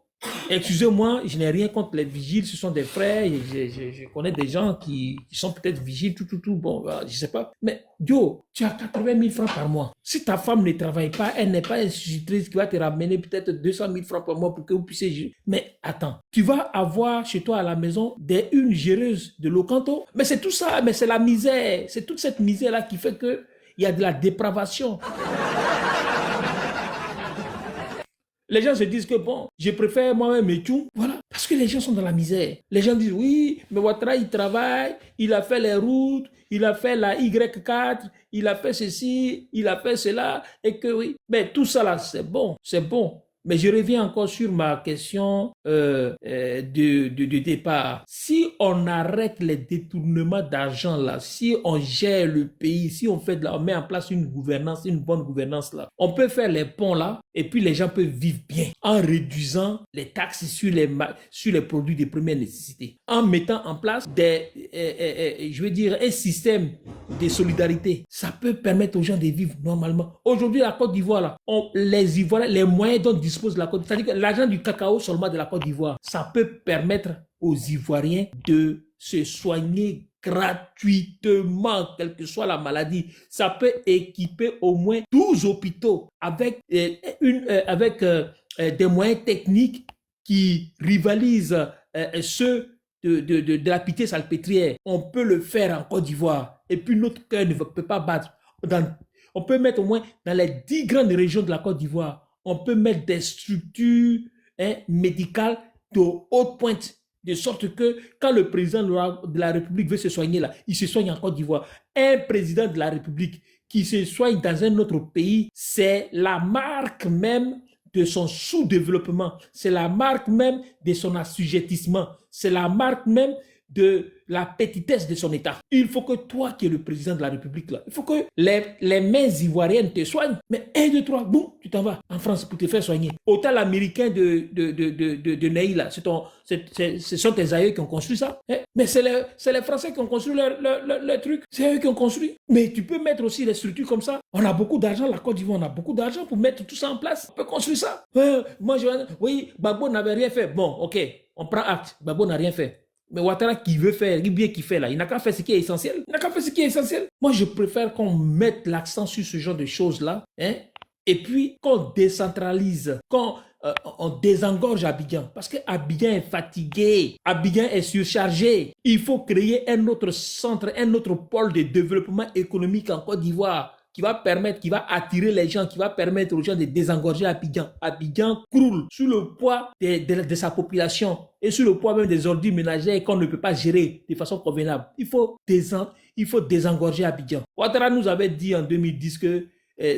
excusez-moi, je n'ai rien contre les vigiles, ce sont des frères, je connais des gens qui sont peut-être vigiles, bon, je sais pas. Mais, Dio, tu as 80 000 francs par mois. Si ta femme ne travaille pas, elle n'est pas institutrice qui va te ramener peut-être 200 000 francs par mois pour que vous puissiez... Mais attends, tu vas avoir chez toi à la maison une géreuse de Locanto. Mais c'est tout ça, mais c'est la misère. C'est toute cette misère-là qui fait que il y a de la dépravation. Les gens se disent que bon, je préfère moi-même et tout. Voilà. Parce que les gens sont dans la misère. Les gens disent oui, mais Ouattara, il travaille, il a fait les routes, il a fait la Y4, il a fait ceci, il a fait cela, et que oui. Mais tout ça là, c'est bon, c'est bon. Mais je reviens encore sur ma question de départ. Si on arrête les détournements d'argent là, si on gère le pays, si on met en place une gouvernance, une bonne gouvernance là, on peut faire les ponts là et puis les gens peuvent vivre bien en réduisant les taxes sur les produits de première nécessité, en mettant en place un système de solidarité. Ça peut permettre aux gens de vivre normalement. Aujourd'hui, la Côte d'Ivoire là, les Ivoiriens, les moyens dont dispose la Côte d'Ivoire, c'est-à-dire que l'argent du cacao seulement de la Côte d'Ivoire, ça peut permettre aux Ivoiriens de se soigner gratuitement, quelle que soit la maladie. Ça peut équiper au moins 12 hôpitaux avec des moyens techniques qui rivalisent ceux de la pitié salpêtrière. On peut le faire en Côte d'Ivoire et puis notre cœur ne peut pas battre. On peut mettre au moins dans les 10 grandes régions de la Côte d'Ivoire, on peut mettre des structures médicales de haute pointe, de sorte que quand le président de la République veut se soigner là, il se soigne en Côte d'Ivoire. Un président de la République qui se soigne dans un autre pays, c'est la marque même de son sous-développement, c'est la marque même de son assujettissement, c'est la marque même de la petitesse de son État. Il faut que toi qui es le président de la République, là, il faut que les mains ivoiriennes te soignent. Mais 1, 2, 3, boum, tu t'en vas en France pour te faire soigner. Autant l'américain de Ney, là, ce sont tes aïeux qui ont construit ça. Mais c'est les Français qui ont construit le truc. C'est eux qui ont construit. Mais tu peux mettre aussi des structures comme ça. On a beaucoup d'argent, la Côte d'Ivoire, on a beaucoup d'argent pour mettre tout ça en place. On peut construire ça. Oui, Gbagbo n'avait rien fait. Bon, ok, on prend acte. Gbagbo n'a rien fait. Mais Ouattara qui veut faire, qui fait là, il n'a qu'à faire ce qui est essentiel. Moi, je préfère qu'on mette l'accent sur ce genre de choses-là, et puis qu'on décentralise, qu'on désengorge Abidjan. Parce que Abidjan est fatigué, Abidjan est surchargé. Il faut créer un autre centre, un autre pôle de développement économique en Côte d'Ivoire qui va attirer les gens, qui va permettre aux gens de désengorger Abidjan. Abidjan croule sous le poids de sa population et sous le poids même des ordures ménagères qu'on ne peut pas gérer de façon convenable. Il faut désengorger Abidjan. Ouattara nous avait dit en 2010 que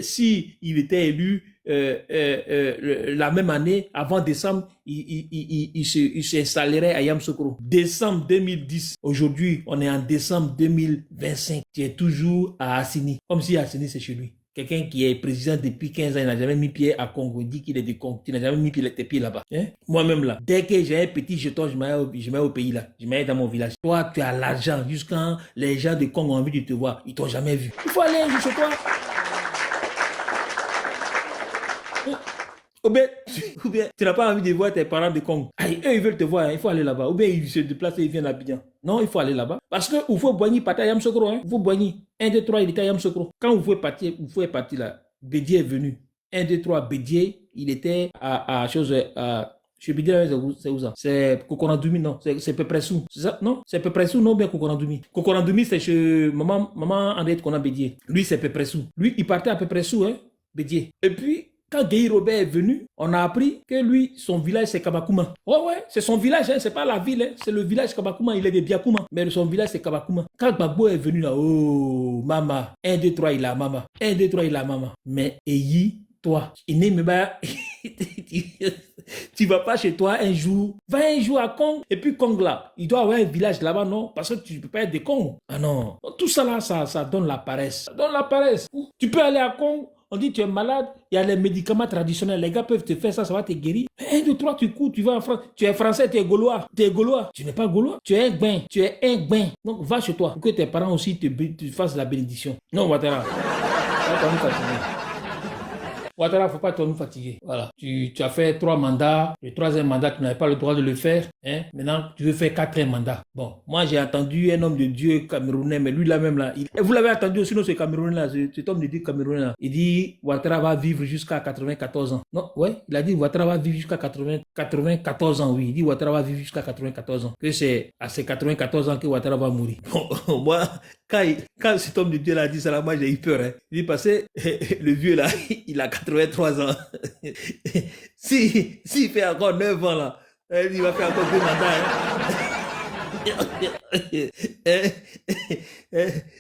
si il était élu la même année, avant décembre, il s'installerait à Yamoussoukro. Décembre 2010. Aujourd'hui, on est en décembre 2025. Tu es toujours à Assini. Comme si Assini, c'est chez lui. Quelqu'un qui est président depuis 15 ans, il n'a jamais mis pied à Congo. Il dit qu'il est de Congo. Tu n'as jamais mis tes pieds là-bas. Moi-même là, dès que j'ai un petit jeton, je mets au pays là. Je mets dans mon village. Toi, tu as l'argent. Jusqu'à les gens de Congo ont envie de te voir. Ils t'ont jamais vu. Il faut aller chez toi. Ou bien, tu n'as pas envie de voir tes parents de Congo. Eux, ils veulent te voir, il faut aller là-bas. Ou bien, ils se déplacent et ils viennent à Abidjan. Non, il faut aller là-bas. Parce que il faut Boigny partir à Yamoussoukro. Il faut Boigny. 1, 2, 3, il était à Yamoussoukro. Quand vous pouvez partir là, Bédier est venu. 1, 2, 3, Bédier, il était chez Bédier, c'est où ça? C'est Kokorandoumi, non? C'est Pépressou. C'est ça? Non? C'est Pépressou, non? Bien Kokorandoumi. Kokorandoumi, c'est chez maman Henriette Kona Bédier. Lui, c'est Pépressou. Lui, il partait à Pépressou, Bédier. Et puis, quand Guy Robert est venu, on a appris que lui, son village, c'est Kabakouma. Ouais, c'est son village, c'est pas la ville, c'est le village Kabakouma, il est de Biakouma. Mais son village, c'est Kabakouma. Quand Gbagbo est venu là, oh, maman, 1, 2, 3, il a maman. 1, 2, 3, il a maman. Mais Eyi, toi, il n'est même pas... Tu vas pas chez toi un jour, va un jour à Kong, et puis Kong là, il doit avoir un village là-bas, non? Parce que tu peux pas être de Kong. Ah non. Tout ça là, ça donne la paresse. Ça donne la paresse. Tu peux aller à Kong, on dit tu es malade, il y a les médicaments traditionnels, les gars peuvent te faire ça, ça va te guérir. 1, 2, 3, tu cours, tu vas en France. Tu es français, tu es gaulois. Tu n'es pas gaulois. Tu es un gbain. Donc va chez toi, pour que tes parents aussi te fassent la bénédiction. Non, Ouattara. Ouattara, faut pas nous fatiguer. Voilà. Tu as fait 3 mandats. Le 3e mandat, tu n'avais pas le droit de le faire. Maintenant, tu veux faire 4e mandat. Bon, moi, j'ai entendu un homme de Dieu camerounais, mais lui là même là, et vous l'avez entendu aussi, non, ce Camerounais là, cet homme de Dieu camerounais là. Il dit, Ouattara va vivre jusqu'à 94 ans. Non, ouais, il a dit, Ouattara va vivre jusqu'à 94 ans, oui. Il dit, Ouattara va vivre jusqu'à 94 ans. Que c'est à ces 94 ans que Ouattara va mourir. Bon, moi, quand cet homme de Dieu l'a dit ça là, moi j'ai eu peur. Il dit, parce que le vieux là, il a 83 ans. S'il fait encore 9 ans là, il va faire encore 2 mandats.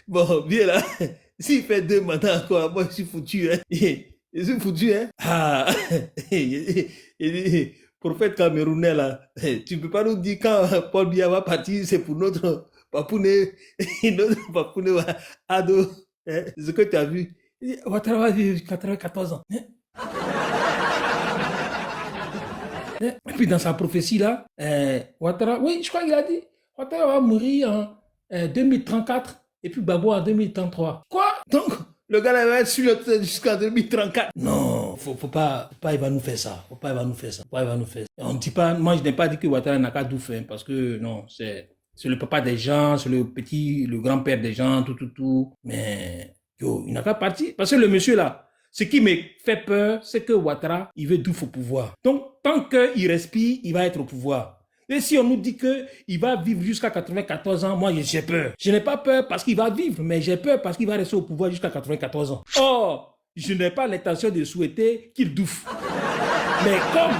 Bon, vieux là, s'il fait 2 mandats encore, moi je suis foutu. Je suis foutu, Ah, il dit, prophète camerounais là, tu ne peux pas nous dire quand Paul Biya va partir, c'est pour notre papouné, notre papouné ado. C'est ce que tu as vu. Il dit, Ouattara va vivre 94 ans. Et puis dans sa prophétie là, Ouattara, oui, je crois qu'il a dit, Ouattara va mourir en 2034 et puis Gbagbo en 2033. Quoi? Donc, le gars là va être sur le tête jusqu'en 2034. Non, faut pas, il va nous faire ça. Faut pas, il va nous faire ça. On ne dit pas, moi je n'ai pas dit que Ouattara n'a qu'à tout faire parce que non, c'est le papa des gens, c'est le grand-père des gens, tout. Mais, yo, il n'a qu'à partir. Parce que le monsieur là, ce qui me fait peur, c'est que Ouattara, il veut tout au pouvoir. Donc, tant qu'il respire, il va être au pouvoir. Et si on nous dit qu'il va vivre jusqu'à 94 ans, moi, j'ai peur. Je n'ai pas peur parce qu'il va vivre, mais j'ai peur parce qu'il va rester au pouvoir jusqu'à 94 ans. Or, je n'ai pas l'intention de souhaiter qu'il douffe. Mais comme,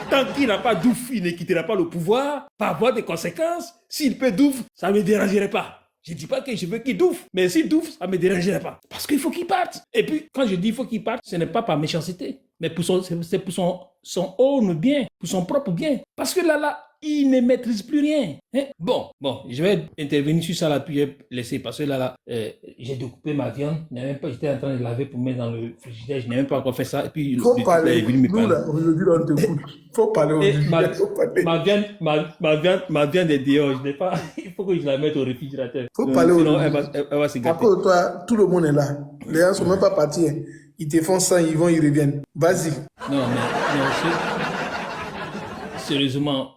tant qu'il n'a pas douffe, il ne quittera pas le pouvoir, pas avoir des conséquences, s'il peut douffe, ça ne me dérangerait pas. Je ne dis pas que je veux qu'il douffe, mais s'il douffe, ça ne me dérangerait pas. Parce qu'il faut qu'il parte. Et puis, quand je dis il faut qu'il parte, ce n'est pas par méchanceté, mais c'est pour son own bien, pour son propre bien. Parce que là, il ne maîtrise plus rien. Hein? Bon, je vais intervenir sur ça là, puis je vais laisser. Parce que là, j'ai découpé ma viande. J'étais en train de laver pour mettre dans le frigidaire. Je n'ai même pas encore fait ça. Et puis, faut parler. Nous, là, aujourd'hui, on te écoute. Faut parler aujourd'hui. Ma viande est dehors. Je n'ai pas. Il faut que je la mette au réfrigérateur. Faut parler aujourd'hui. Sinon, elle va se gâter. Après, toi, tout le monde est là. Les gens ne sont même pas partis. Hein. Ils te font ça, ils reviennent. Vas-y. Non, sérieusement,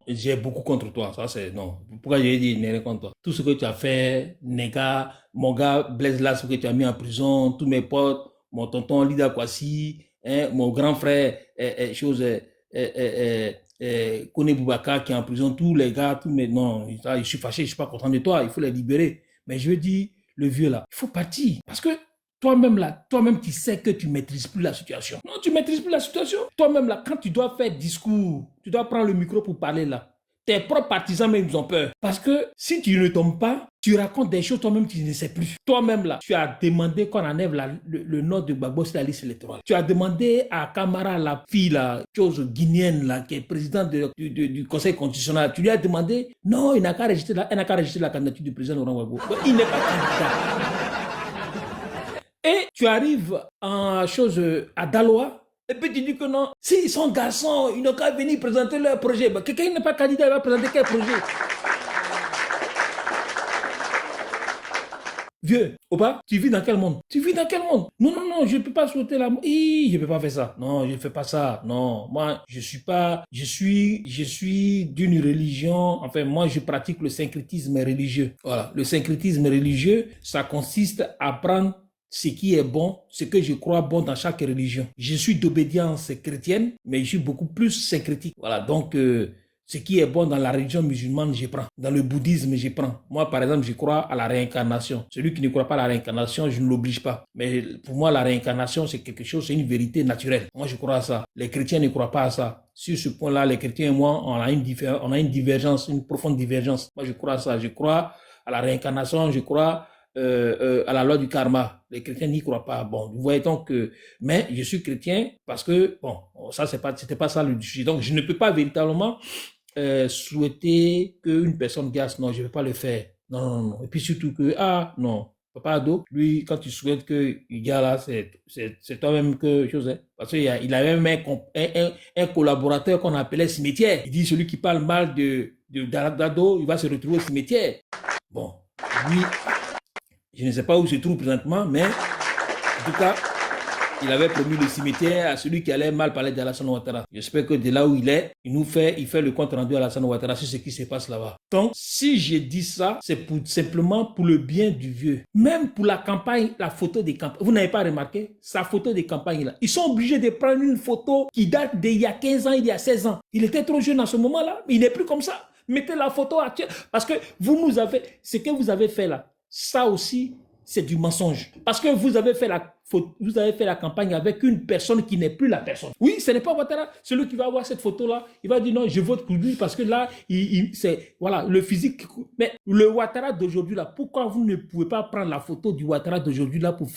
j'ai beaucoup contre toi. Ça, c'est non. Pourquoi j'ai dit n'est contre toi? Tout ce que tu as fait, Nega, mon gars, Blaise Lass, que tu as mis en prison, tous mes potes, mon tonton Lida Kwasi, mon grand frère, Kone Boubacar qui est en prison, tous les gars, non, je suis fâché, je suis pas content de toi, il faut les libérer. Mais je veux dire, le vieux là, il faut partir. Parce que toi-même, tu sais que tu ne maîtrises plus la situation. Non, tu ne maîtrises plus la situation. Toi-même, là, quand tu dois faire discours, tu dois prendre le micro pour parler, là. Tes propres partisans, même, ils ont peur. Parce que si tu ne tombes pas, tu racontes des choses toi-même, tu ne sais plus. Toi-même, là, tu as demandé qu'on enlève le nom de Gbagbo sur la liste électorale. Tu as demandé à Camara, la fille, la chose guinéenne, là, qui est présidente du Conseil constitutionnel, tu lui as demandé, non, il n'a qu'à rejeter la candidature du président Laurent Gbagbo. Il n'est pas candidat. Et tu arrives à Daloa, et puis tu dis que non, s'ils sont garçons, ils n'ont qu'à venir présenter leur projet. Ben, quelqu'un n'est pas candidat, il va présenter quel projet? Vieux, Opa, tu vis dans quel monde? Non, je ne peux pas souhaiter la mort. Je ne peux pas faire ça. Non, je ne fais pas ça. Non, moi, je suis d'une religion, enfin, moi, je pratique le syncrétisme religieux. Voilà, le syncrétisme religieux, ça consiste à prendre ce qui est bon, ce que je crois bon dans chaque religion. Je suis d'obédience chrétienne, mais je suis beaucoup plus syncrétique. Voilà, donc ce qui est bon dans la religion musulmane, je prends. Dans le bouddhisme, je prends. Moi, par exemple, je crois à la réincarnation. Celui qui ne croit pas à la réincarnation, je ne l'oblige pas. Mais pour moi, la réincarnation, c'est quelque chose, c'est une vérité naturelle. Moi, je crois à ça. Les chrétiens ne croient pas à ça. Sur ce point-là, les chrétiens et moi, on a une divergence, une profonde divergence. Moi, je crois à ça. Je crois à la réincarnation, je crois à la loi du karma. Les chrétiens n'y croient pas. Bon, vous voyez donc que, mais je suis chrétien parce que, bon, ça c'était pas ça le sujet. Donc, je ne peux pas véritablement souhaiter qu'une personne gasse. Non, je ne vais pas le faire. Non. Et puis surtout que, non, Papa Ado, lui, quand tu souhaites que il y a là, c'est toi-même que chose, hein. Parce qu'il avait même un collaborateur qu'on appelait cimetière. Il dit celui qui parle mal d'Ado, il va se retrouver au cimetière. Bon, lui, je ne sais pas où il se trouve présentement, mais en tout cas, il avait promis le cimetière à celui qui allait mal parler d'Alassane Ouattara. J'espère que de là où il est, il fait le compte rendu à Alassane Ouattara sur ce qui se passe là-bas. Donc, si je dis ça, c'est simplement pour le bien du vieux. Même pour la campagne, la photo des campagnes. Vous n'avez pas remarqué? Sa photo des campagnes là. Ils sont obligés de prendre une photo qui date d'il y a 15 ans, il y a 16 ans. Il était trop jeune à ce moment-là, mais il n'est plus comme ça. Mettez la photo actuelle. Parce que ce que vous avez fait là, ça aussi, c'est du mensonge. Parce que vous avez fait la campagne avec une personne qui n'est plus la personne. Oui, ce n'est pas Ouattara. Celui qui va avoir cette photo-là, il va dire non, je vote pour lui parce que là, c'est, voilà, le physique. Mais le Ouattara d'aujourd'hui là, pourquoi vous ne pouvez pas prendre la photo du Ouattara d'aujourd'hui là pour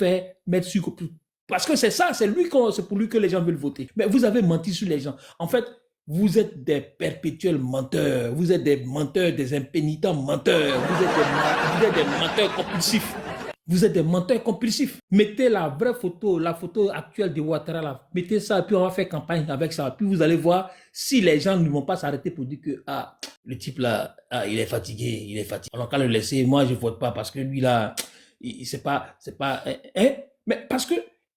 mettre sur... Parce que c'est ça, c'est pour lui que les gens veulent voter. Mais vous avez menti sur les gens. En fait, Vous êtes des perpétuels menteurs. Vous êtes des menteurs, des impénitents menteurs. Vous êtes des menteurs compulsifs. Vous êtes des menteurs compulsifs. Mettez la vraie photo, la photo actuelle de Ouattara là. Mettez ça, puis on va faire campagne avec ça. Puis vous allez voir si les gens ne vont pas s'arrêter pour dire que le type là, il est fatigué, il est fatigué. Alors qu'à le laisser, moi je vote pas parce que lui là, c'est pas, mais parce que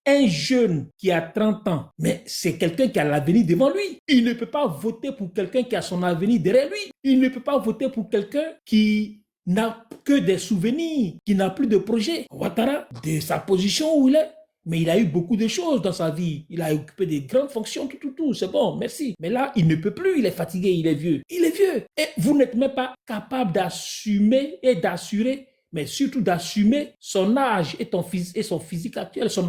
un jeune qui a 30 ans, mais c'est quelqu'un qui a l'avenir devant lui. Il ne peut pas voter pour quelqu'un qui a son avenir derrière lui. Il ne peut pas voter pour quelqu'un qui n'a que des souvenirs, qui n'a plus de projet. Ouattara, de sa position où il est, mais il a eu beaucoup de choses dans sa vie. Il a occupé des grandes fonctions, tout, c'est bon, merci. Mais là, il ne peut plus, il est fatigué, il est vieux. Il est vieux. Et vous n'êtes même pas capable d'assumer et d'assurer, mais surtout d'assumer son âge et son physique actuel, son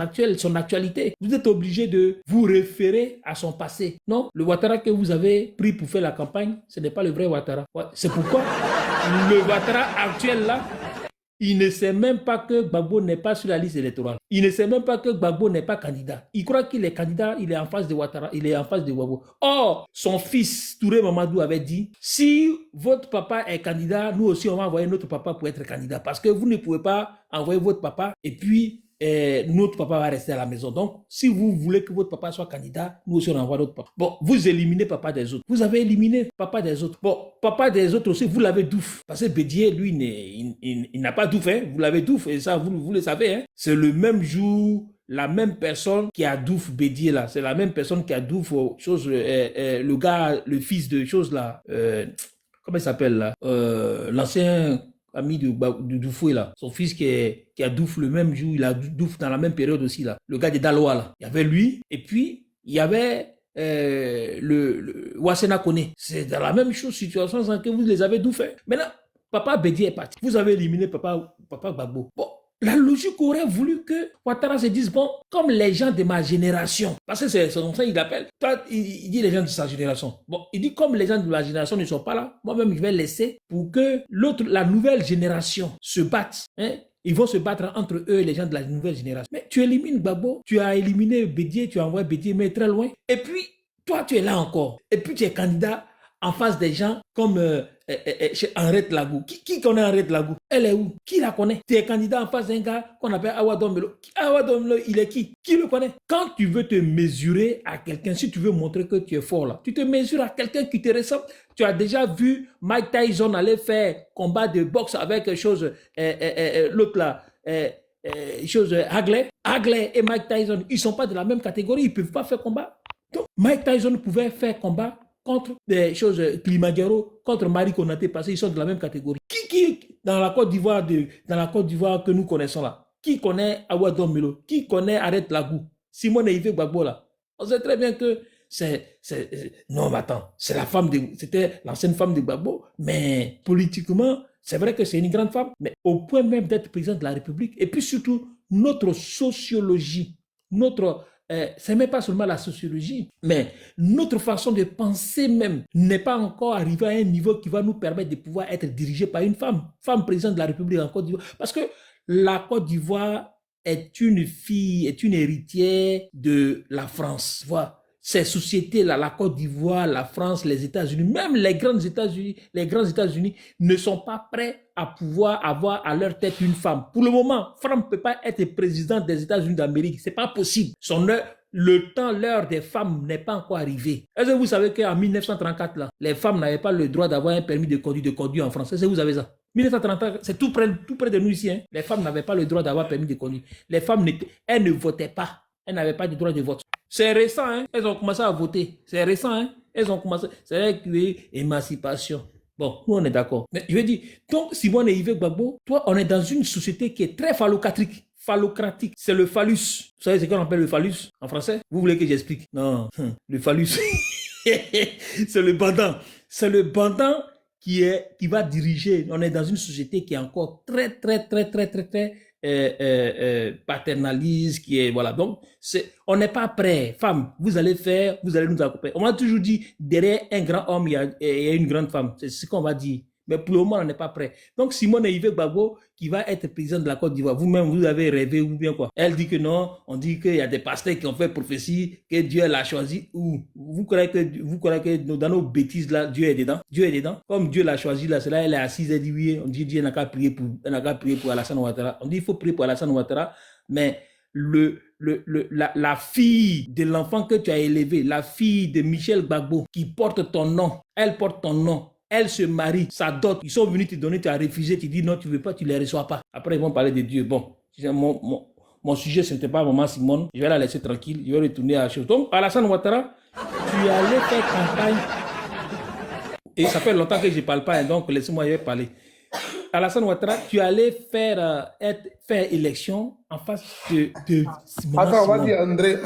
actualité. Vous êtes obligé de vous référer à son passé. Non, le Ouattara que vous avez pris pour faire la campagne, ce n'est pas le vrai Ouattara. Ouais, c'est pourquoi le Ouattara actuel là, il ne sait même pas que Gbagbo n'est pas sur la liste électorale. Il ne sait même pas que Gbagbo n'est pas candidat. Il croit qu'il est candidat, il est en face de Ouattara, il est en face de Gbagbo. Or, son fils, Touré Mamadou, avait dit, si votre papa est candidat, nous aussi on va envoyer notre papa pour être candidat. Parce que vous ne pouvez pas envoyer votre papa et puis notre papa va rester à la maison. Donc, si vous voulez que votre papa soit candidat, nous aussi on envoie notre papa. Bon, vous éliminez papa des autres. Vous avez éliminé papa des autres. Bon, papa des autres aussi, vous l'avez douf. Parce que Bédier, lui, il n'a pas douf, hein. Vous l'avez douf, et ça, vous le savez, hein. C'est le même jour, la même personne qui a douf Bédier, là. C'est la même personne qui a douf le gars, le fils de chose, là. Comment il s'appelle, là? L'ancien ami de Doufoué là, son fils qui a Douf le même jour, il a Douf dans la même période aussi là, le gars de Daloa là, il y avait lui, et puis il y avait le Wassena Kone, c'est dans la même chose, situation sans que vous les avez Doufé. Maintenant, papa Bédi est parti, vous avez éliminé papa Gbagbo. Bon, la logique aurait voulu que Ouattara se dise, bon, comme les gens de ma génération, parce que c'est comme ça il appelle, toi, il dit les gens de sa génération. Bon, il dit comme les gens de ma génération ne sont pas là, moi-même je vais laisser pour que la nouvelle génération se batte. Hein? Ils vont se battre entre eux, les gens de la nouvelle génération. Mais tu élimines Gbagbo, tu as éliminé Bédier, tu as envoyé Bédier, mais très loin. Et puis, toi, tu es là encore. Et puis, tu es candidat en face des gens comme Henriette Lagou. Qui connaît Henriette Lagou? Elle est où? Qui la connaît? Tu es candidat en face d'un gars qu'on appelle Awa Dombelo. Awa Dombelo, il est qui? Qui le connaît? Quand tu veux te mesurer à quelqu'un, si tu veux montrer que tu es fort là, tu te mesures à quelqu'un qui te ressemble. Tu as déjà vu Mike Tyson aller faire combat de boxe avec l'autre là, Hagley et Mike Tyson. Ils ne sont pas de la même catégorie, ils ne peuvent pas faire combat. Donc, Mike Tyson pouvait faire combat contre des choses Kilimanjaro, contre Marie Konaté, parce qu'ils sont de la même catégorie. Qui dans la Côte d'Ivoire que nous connaissons là, qui connaît Awa Dombelo, qui connaît Henriette Lagou, Simone Yves Gbagbo là? On sait très bien que non, mais attends, c'était l'ancienne femme de Gbagbo, mais politiquement, c'est vrai que c'est une grande femme, mais au point même d'être président de la République, et puis surtout, notre sociologie, c'est même pas seulement la sociologie, mais notre façon de penser même n'est pas encore arrivée à un niveau qui va nous permettre de pouvoir être dirigé par une femme présidente de la République en Côte d'Ivoire. Parce que la Côte d'Ivoire est une héritière de la France. Voilà. Ces sociétés-là, la Côte d'Ivoire, la France, les États-Unis, même les grands États-Unis ne sont pas prêts à pouvoir avoir à leur tête une femme. Pour le moment, femme ne peut pas être présidente des États-Unis d'Amérique. C'est pas possible. L'heure des femmes n'est pas encore arrivé. Est-ce que vous savez qu'en 1934, là, les femmes n'avaient pas le droit d'avoir un permis de conduire en France? Est-ce que vous avez ça? 1934, c'est tout près de nous ici. Hein. Les femmes n'avaient pas le droit d'avoir permis de conduire. Les femmes, elles ne votaient pas. Elles n'avaient pas de droit de vote. C'est récent, hein? Elles ont commencé à voter. C'est récent, hein? Elles ont commencé. C'est vrai qu'il y a émancipation. Bon, nous on est d'accord. Mais je veux dire, donc Simone et Yves Gbagbo, toi, on est dans une société qui est très phallocratique. C'est le phallus. Vous savez ce qu'on appelle le phallus en français? Vous voulez que j'explique? Non, le phallus. C'est le bandant. C'est le bandant qui va diriger. On est dans une société qui est encore très paternaliste, qui est, voilà. Donc, on n'est pas prêt. Femme, vous allez nous accompagner. On m'a toujours dit, derrière un grand homme, il y a une grande femme. C'est ce qu'on va dire. Mais pour le moment, on n'est pas prêt. Donc, Simone Yves Gbagbo, qui va être président de la Côte d'Ivoire, vous-même, vous avez rêvé ou bien quoi? Elle dit que non, on dit qu'il y a des pasteurs qui ont fait prophétie, que Dieu l'a choisi. Ou vous croyez que dans nos bêtises là, Dieu est dedans? Dieu est dedans. Comme Dieu l'a choisi là, c'est là, elle est assise, elle dit oui, on dit Dieu n'a qu'à prier pour Alassane Ouattara. On dit il faut prier pour Alassane Ouattara, mais la fille de l'enfant que tu as élevé, la fille de Michel Gbagbo, qui porte ton nom, elle porte ton nom, elle se marie, ça dot, ils sont venus te donner, tu as refusé, tu dis non, tu ne veux pas, tu ne les reçois pas. Après, ils vont parler de Dieu. Bon, mon sujet, ce n'était pas Maman Simone, je vais la laisser tranquille, je vais retourner à la chose. Donc, Alassane Ouattara, tu allais faire campagne, et ça fait longtemps que je ne parle pas, donc laissez-moi y parler. Alassane Ouattara, tu allais faire élection en face de Attends, vas-y, André,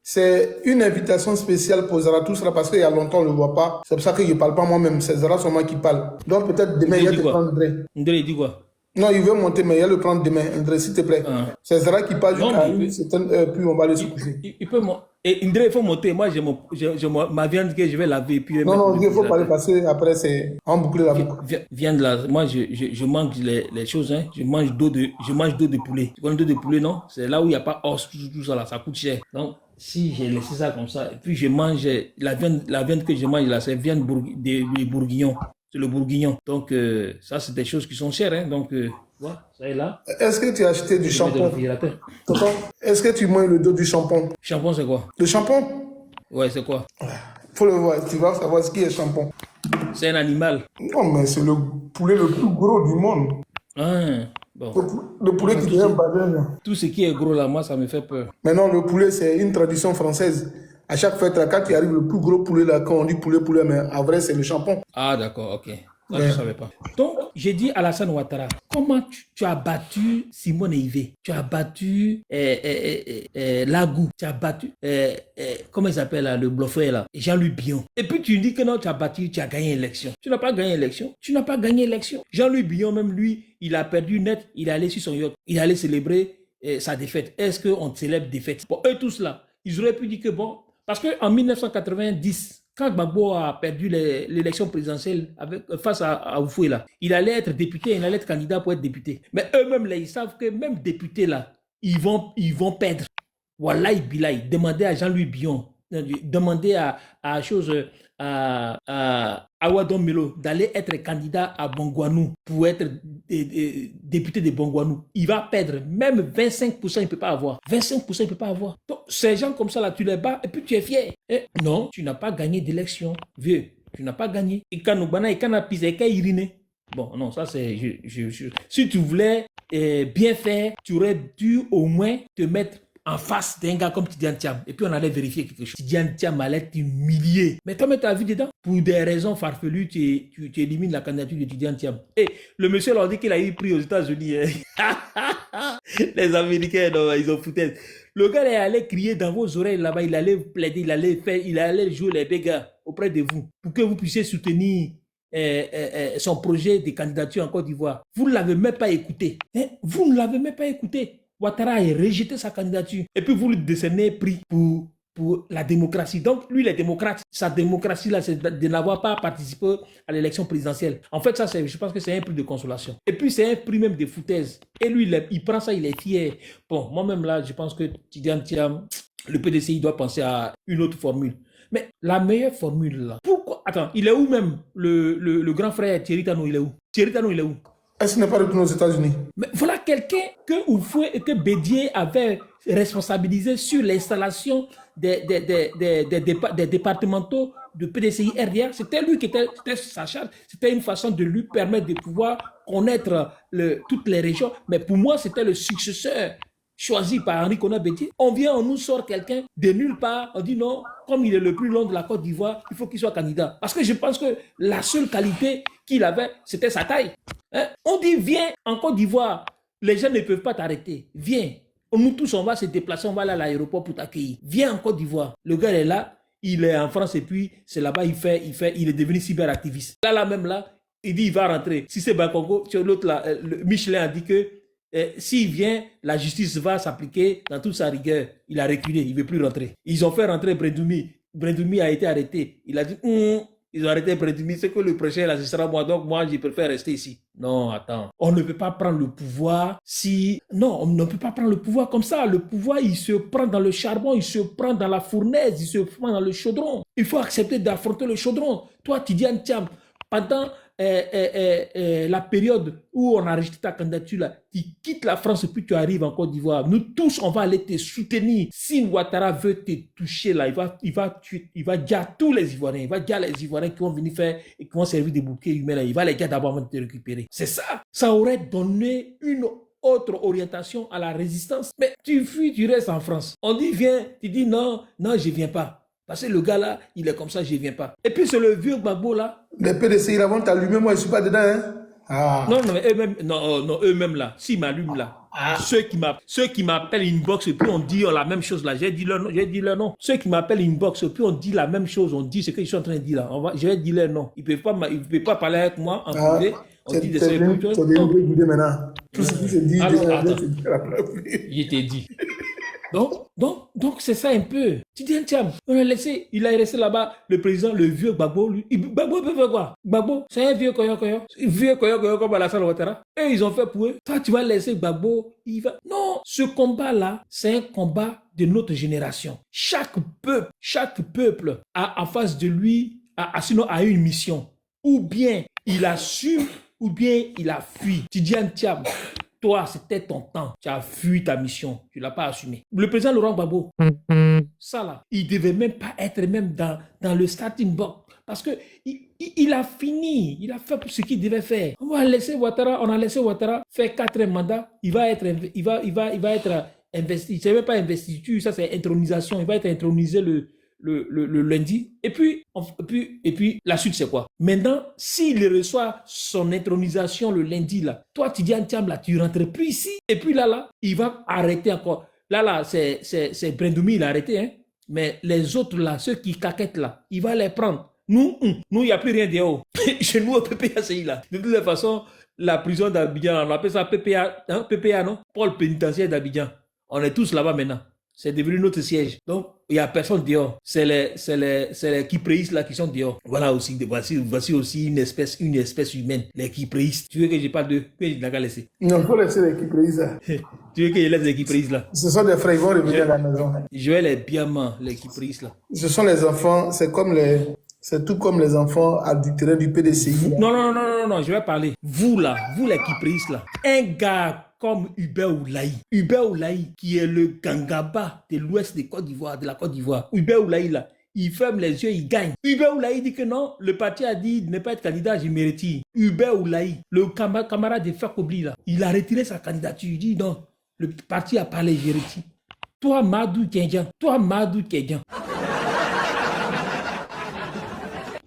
c'est une invitation spéciale pour Zarathustra parce qu'il y a longtemps, on ne le voit pas. C'est pour ça que je ne parle pas moi-même, c'est Zara seulement qui parle. Donc peut-être demain, il va te prendre André. André, il dit quoi? Non, il veut monter, mais il va le prendre demain, André, s'il te plaît. C'est Zara qui parle jusqu'à une certaine heure, puis on va le se coucher. Il peut monter. Et André, il faut monter. Moi, j'ai ma viande que je vais laver. Puis non, il faut parler parce que après, c'est en boucle la boucle. Viande là, moi, je mange les choses, hein. Je mange d'eau de poulet. Tu connais l'eau de poulet, non? C'est là où il n'y a pas os, tout ça là, ça coûte cher. Donc, si j'ai laissé ça comme ça, et puis je mange la viande que je mange là, c'est viande des bourguignons. C'est le bourguignon. Donc, ça, c'est des choses qui sont chères, hein. Donc, voilà, ça est là. Est-ce que tu as acheté du shampoing? Est-ce que tu manges le dos du shampoing? Shampoing, c'est quoi? Le shampoing? Ouais, c'est quoi? Faut le voir, tu vas savoir ce qui est shampoing. C'est un animal. Non, mais c'est le poulet le plus gros du monde. Ah, bon. Le poulet qui devient bavard. Tout ce qui est gros là, moi, ça me fait peur. Mais non, le poulet, c'est une tradition française. À chaque fête, là, quand il arrive le plus gros poulet, là, quand on dit poulet, mais en vrai, c'est le shampoing. Ah, d'accord, ok. Ça, je ne savais pas. Donc, j'ai dit à Alassane Ouattara, comment tu as battu Simone Yves? Tu as battu Lagou, tu as battu, comment il s'appelle là, le bluffeur là, Jean-Louis Billon. Et puis tu dis que non, tu as battu, tu as gagné l'élection. Tu n'as pas gagné l'élection. Tu n'as pas gagné l'élection. Jean-Louis Billon, même lui, il a perdu net, il est allé sur son yacht, il allait célébrer sa défaite. Est-ce qu'on célèbre défaite? Bon, eux tous là, ils auraient pu dire que bon, parce qu'en 1990, quand Gbagbo a perdu l'élection présidentielle face à Oufoué, là, il allait être député, il allait être candidat pour être député. Mais eux-mêmes, là, ils savent que même députés, là, ils vont perdre. Wallahi Bilahi, demandez à Jean-Louis Billon, demandez à Awadon Melo d'aller être candidat à Bongouanou pour être député de Bongouanou. Il va perdre. Même 25%, il ne peut pas avoir. 25%, il ne peut pas avoir. Donc, ces gens comme ça, là, tu les bats et puis tu es fier. Et non, tu n'as pas gagné d'élection. Vieux, tu n'as pas gagné. Et quand nous banana, et quand on a pisé, quand il irine. Bon, non, ça c'est... Si tu voulais bien faire, tu aurais dû au moins te mettre en face d'un gars comme Tidiane Thiam. Et puis on allait vérifier quelque chose. Tidiane Thiam allait t'humilier. Mais toi, tu as vu dedans. Pour des raisons farfelues, tu élimines la candidature de Tidiane Thiam. Et le monsieur leur dit qu'il a eu pris aux États-Unis. Hein. Les Américains, non, ils ont foutu. Le gars est allé crier dans vos oreilles là-bas. Il allait plaider, il allait jouer les bégas auprès de vous pour que vous puissiez soutenir son projet de candidature en Côte d'Ivoire. Vous ne l'avez même pas écouté. Hein? Vous ne l'avez même pas écouté. Ouattara a rejeté sa candidature. Et puis vous lui décernez prix pour la démocratie. Donc lui, il est démocrate. Sa démocratie, là, c'est de n'avoir pas participé à l'élection présidentielle. En fait, ça, je pense que c'est un prix de consolation. Et puis, c'est un prix même de foutaise. Et lui, il prend ça, il est fier. Bon, moi-même, là, je pense que Tidiane Thiam, le PDCI doit penser à une autre formule. Mais la meilleure formule, là, pourquoi? Attends, il est où même le grand frère Thierry Tano, il est où? Thierry Tano, il est où? Est-ce qu'il n'est pas retourné aux États-Unis? Mais voilà quelqu'un que Oufoué et que Bédié avaient responsabilisé sur l'installation des départementaux de PDCI RDA. C'était lui qui était sa charge. C'était une façon de lui permettre de pouvoir connaître toutes les régions. Mais pour moi, c'était le successeur choisi par Henri Konan Bédié. On nous sort quelqu'un de nulle part. On dit non, comme il est le plus long de la Côte d'Ivoire, il faut qu'il soit candidat. Parce que je pense que la seule qualité qu'il avait, c'était sa taille. Hein? On dit viens en Côte d'Ivoire, les gens ne peuvent pas t'arrêter. Viens, nous tous on va se déplacer, on va aller à l'aéroport pour t'accueillir. Viens en Côte d'Ivoire. Le gars est là, il est en France et puis c'est là-bas il est devenu cyberactiviste. Là même là, il dit il va rentrer. Si c'est Bakongo, l'autre là, Michelin a dit que s'il vient, la justice va s'appliquer dans toute sa rigueur. Il a reculé, il ne veut plus rentrer. Ils ont fait rentrer Brendoumi. Brendoumi a été arrêté. Il a dit Ils ont arrêté Brédimi. C'est que le prochain, là, ce sera moi. Donc, moi, je préfère rester ici. Non, attends. On ne peut pas prendre le pouvoir si... Non, on ne peut pas prendre le pouvoir comme ça. Le pouvoir, il se prend dans le charbon, il se prend dans la fournaise, il se prend dans le chaudron. Il faut accepter d'affronter le chaudron. Toi, Tidiane Thiam, pendant la période où on a rejeté ta candidature, là, tu quittes la France et puis tu arrives en Côte d'Ivoire. Nous tous, on va aller te soutenir. Si Ouattara veut te toucher, là, il va dire à tous les Ivoiriens, il va dire à les Ivoiriens qui vont venir faire et qui vont servir des bouquets humains, là, il va les dire d'abord avant de te récupérer. C'est ça. Ça aurait donné une autre orientation à la résistance. Mais tu fuis, tu restes en France. On dit viens, tu dis non, je viens pas. Parce que le gars là, il est comme ça, je ne viens pas. Et puis c'est le vieux Gbagbo là. Les PDC, ils vont t'allumer, moi je ne suis pas dedans. Hein? Ah. Non, mais eux-mêmes, non, eux-mêmes là, s'ils m'allument là, ceux qui m'appellent inbox et puis on dit la même chose là, j'ai dit leur nom. Ceux qui m'appellent inbox et puis on dit la même chose, on dit ce que je suis en train de dire là. Je vais dire leur nom. Ils ne peuvent pas parler avec moi en privé. On dit des choses. Maintenant. Tout ce qui se dit, je t'ai dit. Donc c'est ça un peu. Tidiane Thiam, il a laissé là-bas le président, le vieux Gbagbo. Gbagbo peut faire quoi? Gbagbo, c'est un vieux koyo. Vieux koyo comme Alassane Ouattara. Et ils ont fait pour eux. Toi, tu vas laisser Gbagbo, il va... Non, ce combat-là, c'est un combat de notre génération. Chaque peuple a en face de lui, a une mission. Ou bien il assume, ou bien il a fui. Tidiane Thiam, toi, c'était ton temps. Tu as fui ta mission. Tu ne l'as pas assumé. Le président Laurent Gbagbo, ça là, il ne devait même pas être même dans le starting block. Parce qu'il a fini. Il a fait ce qu'il devait faire. On a laissé Ouattara faire 4 mandats. Il va être investi. Ce n'est même pas investiture, ça c'est intronisation. Il va être intronisé le lundi. Et puis, la suite, c'est quoi? Maintenant, s'il reçoit son intronisation le lundi, là, toi, Tidiane Thiam, là, tu ne rentres plus ici. Et puis là, il va arrêter encore. Là, c'est Brendoumi, il a arrêté, hein. Mais les autres, là, ceux qui caquettent, là, il va les prendre. Nous, il n'y a plus rien dehors. Chez nous, au PPACI, là. De toutes les façons, la prison d'Abidjan, on appelle ça PPA, hein, PPA, non? Pôle pénitentiaire d'Abidjan. On est tous là-bas maintenant. C'est devenu notre siège. Donc, il n'y a personne dehors. C'est les Kipréistes là qui sont dehors. Voilà aussi, voici aussi une espèce humaine. Les Kipréistes. Tu veux que je parle d'eux? Que je l'ai laissé? Non, il faut laisser les Kipréistes là. Tu veux que je laisse les Kipréistes là? Ce sont des frères, ils vont revenir à la maison. Je vais les biamants, les Kipréistes là. Ce sont les enfants, c'est tout comme les enfants adultérés du PDCI. Non, je vais parler. Vous là, vous les Kipréistes là. Un gars comme Hubert Oulaï, qui est le Gangaba de l'ouest de la Côte d'Ivoire. Hubert Oulaï, là, il ferme les yeux, il gagne. Hubert Oulaï dit que non, le parti a dit de ne pas être candidat, je me retire. Hubert Oulaï, le camarade de Fakobli, là, il a retiré sa candidature. Il dit non, le parti a parlé, je retire. Toi, Madou Kedjan.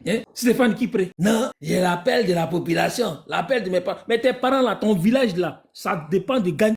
Hein? Stéphane Kipré. Non, j'ai l'appel de la population, l'appel de mes parents. Mais tes parents là, ton village là, ça dépend de gagner.